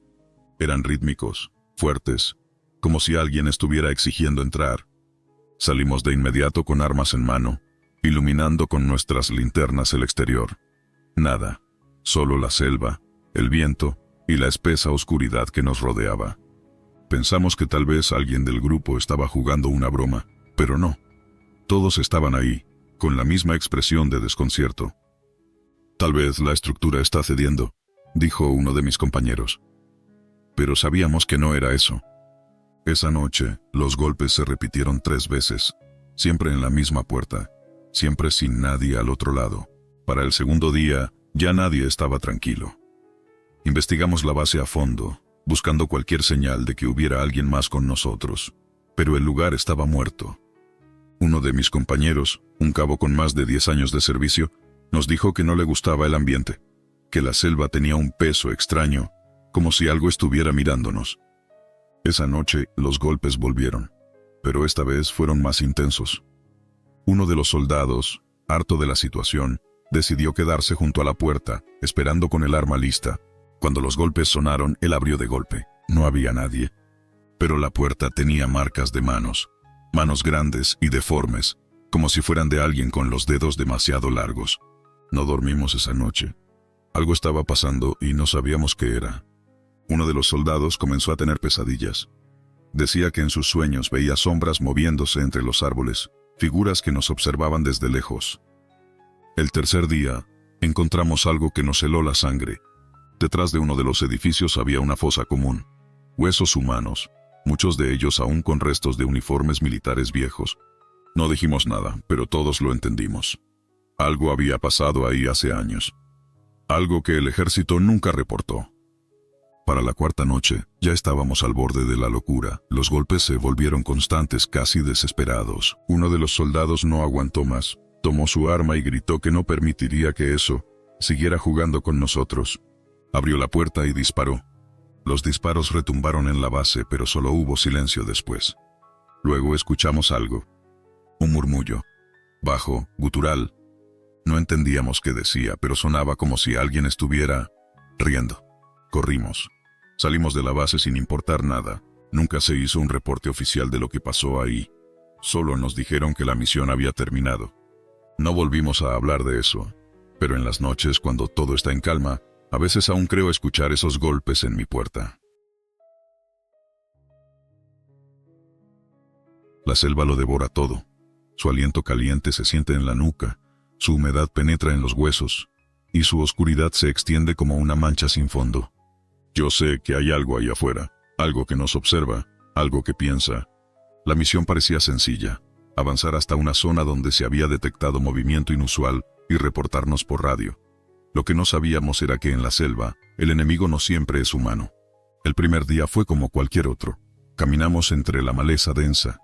Eran rítmicos, fuertes, como si alguien estuviera exigiendo entrar. Salimos de inmediato con armas en mano, iluminando con nuestras linternas el exterior. Nada, solo la selva, el viento y la espesa oscuridad que nos rodeaba. Pensamos que tal vez alguien del grupo estaba jugando una broma, pero no. Todos estaban ahí, con la misma expresión de desconcierto. «Tal vez la estructura está cediendo», dijo uno de mis compañeros. Pero sabíamos que no era eso. Esa noche, los golpes se repitieron 3 veces, siempre en la misma puerta, siempre sin nadie al otro lado. Para el segundo día, ya nadie estaba tranquilo. Investigamos la base a fondo, buscando cualquier señal de que hubiera alguien más con nosotros, pero el lugar estaba muerto. Uno de mis compañeros, un cabo con más de 10 años de servicio, nos dijo que no le gustaba el ambiente, que la selva tenía un peso extraño, como si algo estuviera mirándonos. Esa noche los golpes volvieron, pero esta vez fueron más intensos. Uno de los soldados, harto de la situación, Decidió quedarse junto a la puerta, esperando con el arma lista. Cuando los golpes sonaron, él abrió de golpe. No había nadie. Pero la puerta tenía marcas de manos. Manos grandes y deformes, como si fueran de alguien con los dedos demasiado largos. No dormimos esa noche. Algo estaba pasando y no sabíamos qué era. Uno de los soldados comenzó a tener pesadillas. Decía que en sus sueños veía sombras moviéndose entre los árboles, figuras que nos observaban desde lejos. El tercer día, encontramos algo que nos heló la sangre. Detrás de uno de los edificios había una fosa común. Huesos humanos, muchos de ellos aún con restos de uniformes militares viejos. No dijimos nada, pero todos lo entendimos. Algo había pasado ahí hace años. Algo que el ejército nunca reportó. Para la cuarta noche, ya estábamos al borde de la locura. Los golpes se volvieron constantes, casi desesperados. Uno de los soldados no aguantó más. Tomó su arma y gritó que no permitiría que eso siguiera jugando con nosotros. Abrió la puerta y disparó. Los disparos retumbaron en la base, pero solo hubo silencio después. Luego escuchamos algo. Un murmullo. Bajo, gutural. No entendíamos qué decía, pero sonaba como si alguien estuviera riendo. Corrimos. Salimos de la base sin importar nada. Nunca se hizo un reporte oficial de lo que pasó ahí. Solo nos dijeron que la misión había terminado. No volvimos a hablar de eso. Pero en las noches, cuando todo está en calma, a veces aún creo escuchar esos golpes en mi puerta. La selva lo devora todo. Su aliento caliente se siente en la nuca, su humedad penetra en los huesos, y su oscuridad se extiende como una mancha sin fondo. Yo sé que hay algo ahí afuera, algo que nos observa, algo que piensa. La misión parecía sencilla, avanzar hasta una zona donde se había detectado movimiento inusual y reportarnos por radio. Lo que no sabíamos era que en la selva, el enemigo no siempre es humano. El primer día fue como cualquier otro. Caminamos entre la maleza densa,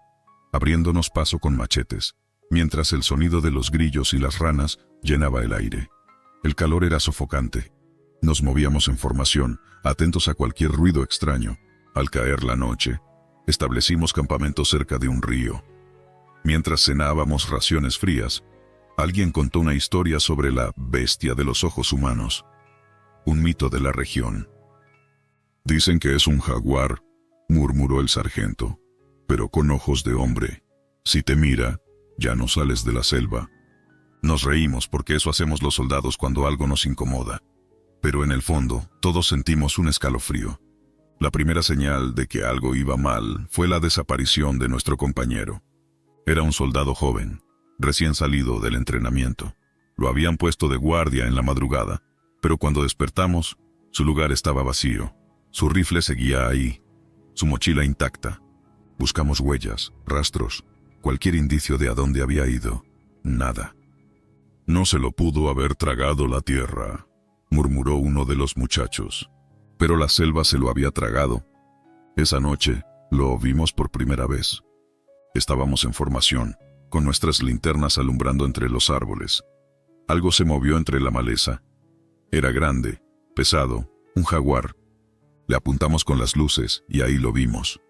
abriéndonos paso con machetes, mientras el sonido de los grillos y las ranas llenaba el aire. El calor era sofocante. Nos movíamos en formación, atentos a cualquier ruido extraño. Al caer la noche, establecimos campamento cerca de un río. Mientras cenábamos raciones frías, alguien contó una historia sobre la bestia de los ojos humanos. Un mito de la región. Dicen que es un jaguar, murmuró el sargento, pero con ojos de hombre. Si te mira, ya no sales de la selva. Nos reímos porque eso hacemos los soldados cuando algo nos incomoda. Pero en el fondo, todos sentimos un escalofrío. La primera señal de que algo iba mal fue la desaparición de nuestro compañero. Era un soldado joven, recién salido del entrenamiento. Lo habían puesto de guardia en la madrugada, pero cuando despertamos, su lugar estaba vacío. Su rifle seguía ahí, su mochila intacta. Buscamos huellas, rastros, cualquier indicio de a dónde había ido. Nada. No se lo pudo haber tragado la tierra, murmuró uno de los muchachos. Pero la selva se lo había tragado. Esa noche, lo vimos por primera vez. Estábamos en formación, con nuestras linternas alumbrando entre los árboles. Algo se movió entre la maleza. Era grande, pesado, un jaguar. Le apuntamos con las luces y ahí lo vimos.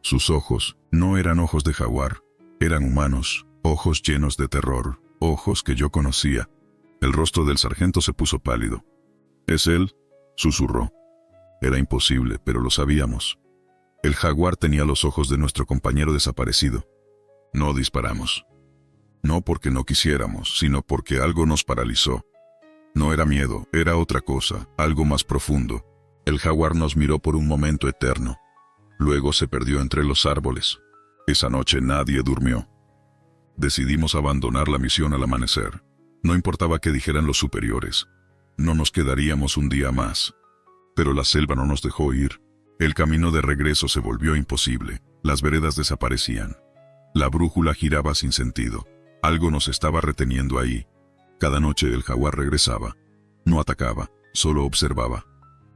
Sus ojos no eran ojos de jaguar, eran humanos, ojos llenos de terror, ojos que yo conocía. El rostro del sargento se puso pálido. «¿Es él?», susurró. Era imposible, pero lo sabíamos. El jaguar tenía los ojos de nuestro compañero desaparecido. No disparamos. No porque no quisiéramos, sino porque algo nos paralizó. No era miedo, era otra cosa, algo más profundo. El jaguar nos miró por un momento eterno. Luego se perdió entre los árboles. Esa noche nadie durmió. Decidimos abandonar la misión al amanecer. No importaba qué dijeran los superiores. No nos quedaríamos un día más. Pero la selva no nos dejó ir. El camino de regreso se volvió imposible. Las veredas desaparecían. La brújula giraba sin sentido. Algo nos estaba reteniendo ahí. Cada noche el jaguar regresaba. No atacaba, solo observaba.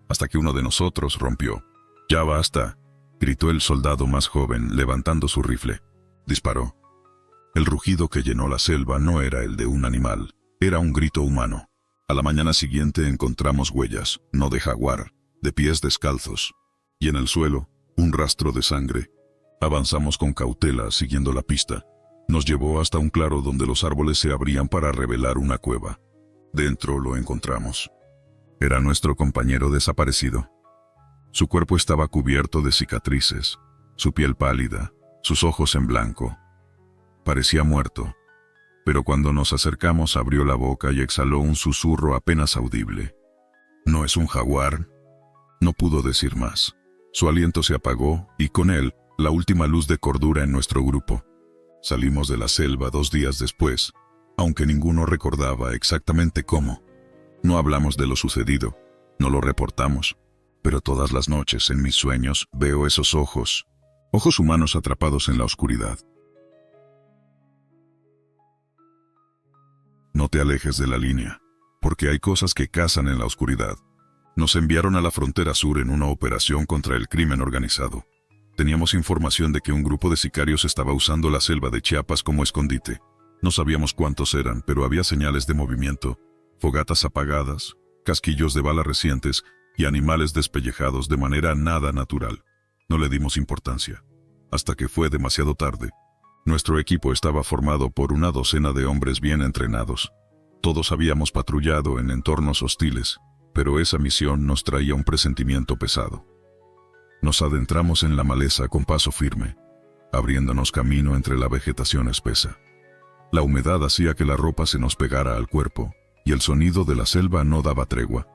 Hasta que uno de nosotros rompió. «Ya basta», gritó el soldado más joven, levantando su rifle. Disparó. El rugido que llenó la selva no era el de un animal, era un grito humano. A la mañana siguiente encontramos huellas, no de jaguar, de pies descalzos. Y en el suelo, un rastro de sangre. Avanzamos con cautela, siguiendo la pista. Nos llevó hasta un claro donde los árboles se abrían para revelar una cueva. Dentro lo encontramos. Era nuestro compañero desaparecido. Su cuerpo estaba cubierto de cicatrices, su piel pálida, sus ojos en blanco. Parecía muerto, pero cuando nos acercamos abrió la boca y exhaló un susurro apenas audible. «¿No es un jaguar?». No pudo decir más. Su aliento se apagó y con él la última luz de cordura en nuestro grupo. Salimos de la selva 2 días después, aunque ninguno recordaba exactamente cómo. No hablamos de lo sucedido, no lo reportamos, pero todas las noches en mis sueños veo esos ojos humanos atrapados en la oscuridad. No te alejes de la línea, porque hay cosas que cazan en la oscuridad. Nos enviaron a la frontera sur en una operación contra el crimen organizado. Teníamos información de que un grupo de sicarios estaba usando la selva de Chiapas como escondite. No sabíamos cuántos eran, pero había señales de movimiento, fogatas apagadas, casquillos de bala recientes y animales despellejados de manera nada natural. No le dimos importancia, hasta que fue demasiado tarde. Nuestro equipo estaba formado por una docena de hombres bien entrenados. Todos habíamos patrullado en entornos hostiles, pero esa misión nos traía un presentimiento pesado. Nos adentramos en la maleza con paso firme, abriéndonos camino entre la vegetación espesa. La humedad hacía que la ropa se nos pegara al cuerpo, y el sonido de la selva no daba tregua.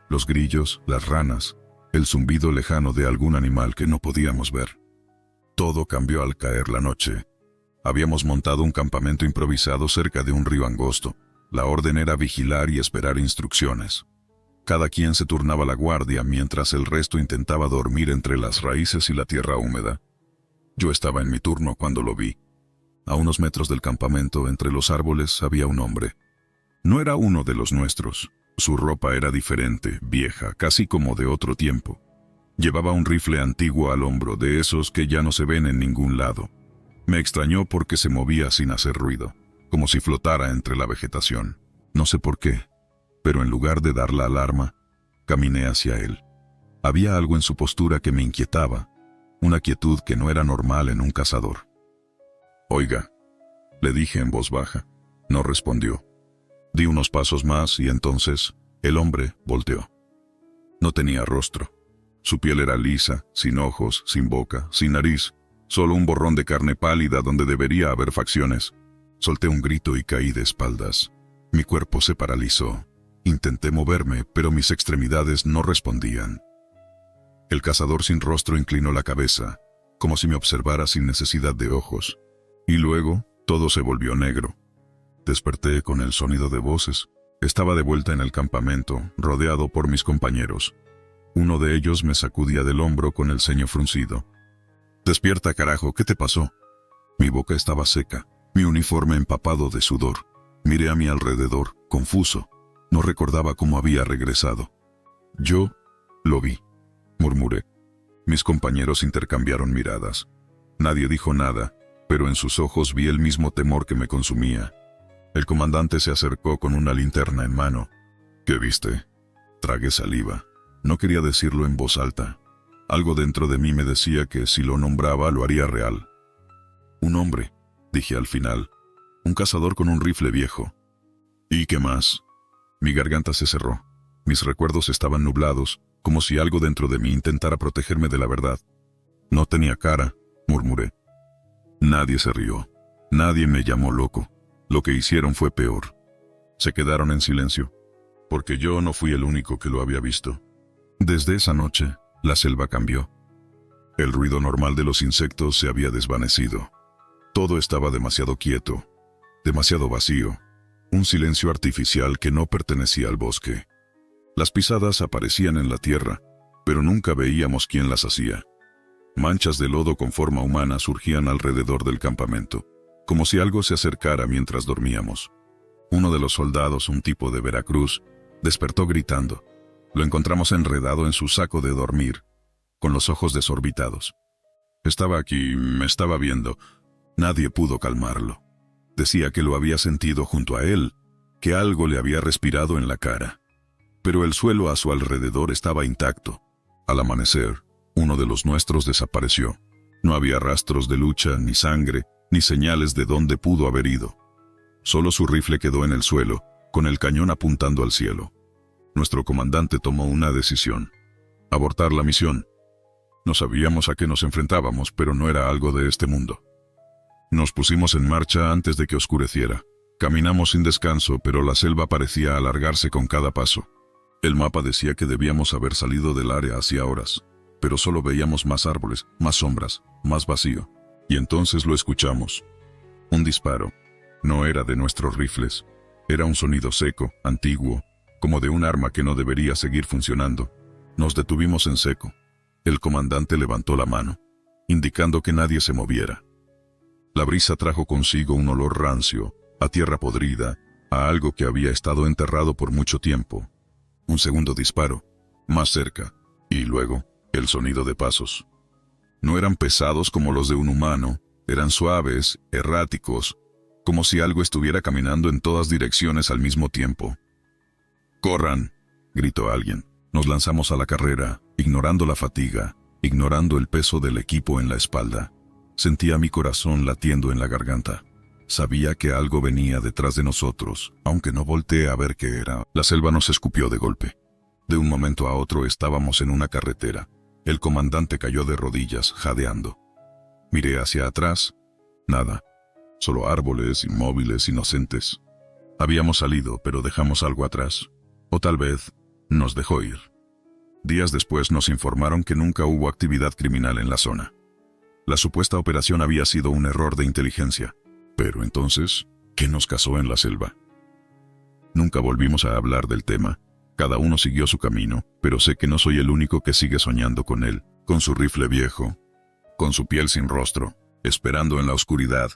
Los grillos, las ranas, el zumbido lejano de algún animal que no podíamos ver. Todo cambió al caer la noche. Habíamos montado un campamento improvisado cerca de un río angosto. La orden era vigilar y esperar instrucciones. Cada quien se turnaba la guardia mientras el resto intentaba dormir entre las raíces y la tierra húmeda. Yo estaba en mi turno cuando lo vi. A unos metros del campamento, entre los árboles, había un hombre. No era uno de los nuestros. Su ropa era diferente, vieja, casi como de otro tiempo. Llevaba un rifle antiguo al hombro, de esos que ya no se ven en ningún lado. Me extrañó porque se movía sin hacer ruido, como si flotara entre la vegetación. No sé por qué, pero en lugar de dar la alarma, caminé hacia él. Había algo en su postura que me inquietaba, una quietud que no era normal en un cazador. «Oiga», le dije en voz baja. No respondió. Di unos pasos más y entonces el hombre volteó. No tenía rostro. Su piel era lisa, sin ojos, sin boca, sin nariz, solo un borrón de carne pálida donde debería haber facciones. Solté un grito y caí de espaldas. Mi cuerpo se paralizó. Intenté moverme, pero mis extremidades no respondían. El cazador sin rostro inclinó la cabeza, como si me observara sin necesidad de ojos. Y luego, todo se volvió negro. Desperté con el sonido de voces. Estaba de vuelta en el campamento, rodeado por mis compañeros. Uno de ellos me sacudía del hombro con el ceño fruncido. «Despierta, carajo, ¿qué te pasó?». Mi boca estaba seca, mi uniforme empapado de sudor. Miré a mi alrededor, confuso. No recordaba cómo había regresado. «Yo lo vi», murmuré. Mis compañeros intercambiaron miradas. Nadie dijo nada, pero en sus ojos vi el mismo temor que me consumía. El comandante se acercó con una linterna en mano. «¿Qué viste?». Tragué saliva. No quería decirlo en voz alta. Algo dentro de mí me decía que si lo nombraba lo haría real. «Un hombre», dije al final. «Un cazador con un rifle viejo». «¿Y qué más?». Mi garganta se cerró. Mis recuerdos estaban nublados, como si algo dentro de mí intentara protegerme de la verdad. «No tenía cara», murmuré. Nadie se rió. Nadie me llamó loco. Lo que hicieron fue peor. Se quedaron en silencio, porque yo no fui el único que lo había visto. Desde esa noche, la selva cambió. El ruido normal de los insectos se había desvanecido. Todo estaba demasiado quieto, demasiado vacío, un silencio artificial que no pertenecía al bosque. Las pisadas aparecían en la tierra, pero nunca veíamos quién las hacía. Manchas de lodo con forma humana surgían alrededor del campamento, como si algo se acercara mientras dormíamos. Uno de los soldados, un tipo de Veracruz, despertó gritando. Lo encontramos enredado en su saco de dormir, con los ojos desorbitados. Estaba aquí, me estaba viendo. Nadie pudo calmarlo. Decía que lo había sentido junto a él, que algo le había respirado en la cara. Pero el suelo a su alrededor estaba intacto. Al amanecer, uno de los nuestros desapareció. No había rastros de lucha, ni sangre, ni señales de dónde pudo haber ido. Solo su rifle quedó en el suelo, con el cañón apuntando al cielo. Nuestro comandante tomó una decisión: abortar la misión. No sabíamos a qué nos enfrentábamos, pero no era algo de este mundo. Nos pusimos en marcha antes de que oscureciera. Caminamos sin descanso, pero la selva parecía alargarse con cada paso. El mapa decía que debíamos haber salido del área hacía horas, pero solo veíamos más árboles, más sombras, más vacío. Y entonces lo escuchamos. Un disparo. No era de nuestros rifles. Era un sonido seco, antiguo, como de un arma que no debería seguir funcionando. Nos detuvimos en seco. El comandante levantó la mano, indicando que nadie se moviera. La brisa trajo consigo un olor rancio, a tierra podrida, a algo que había estado enterrado por mucho tiempo. Un segundo disparo, más cerca, y luego, el sonido de pasos. No eran pesados como los de un humano, eran suaves, erráticos, como si algo estuviera caminando en todas direcciones al mismo tiempo. ¡Corran!, gritó alguien. Nos lanzamos a la carrera, ignorando la fatiga, ignorando el peso del equipo en la espalda. Sentía mi corazón latiendo en la garganta. Sabía que algo venía detrás de nosotros, aunque no volteé a ver qué era. La selva nos escupió de golpe. De un momento a otro estábamos en una carretera. El comandante cayó de rodillas, jadeando. Miré hacia atrás. Nada. Solo árboles, inmóviles, inocentes. Habíamos salido, pero dejamos algo atrás. O tal vez nos dejó ir. Días después nos informaron que nunca hubo actividad criminal en la zona. La supuesta operación había sido un error de inteligencia. Pero entonces, ¿qué nos casó en la selva? Nunca volvimos a hablar del tema. Cada uno siguió su camino, pero sé que no soy el único que sigue soñando con él, con su rifle viejo, con su piel sin rostro, esperando en la oscuridad,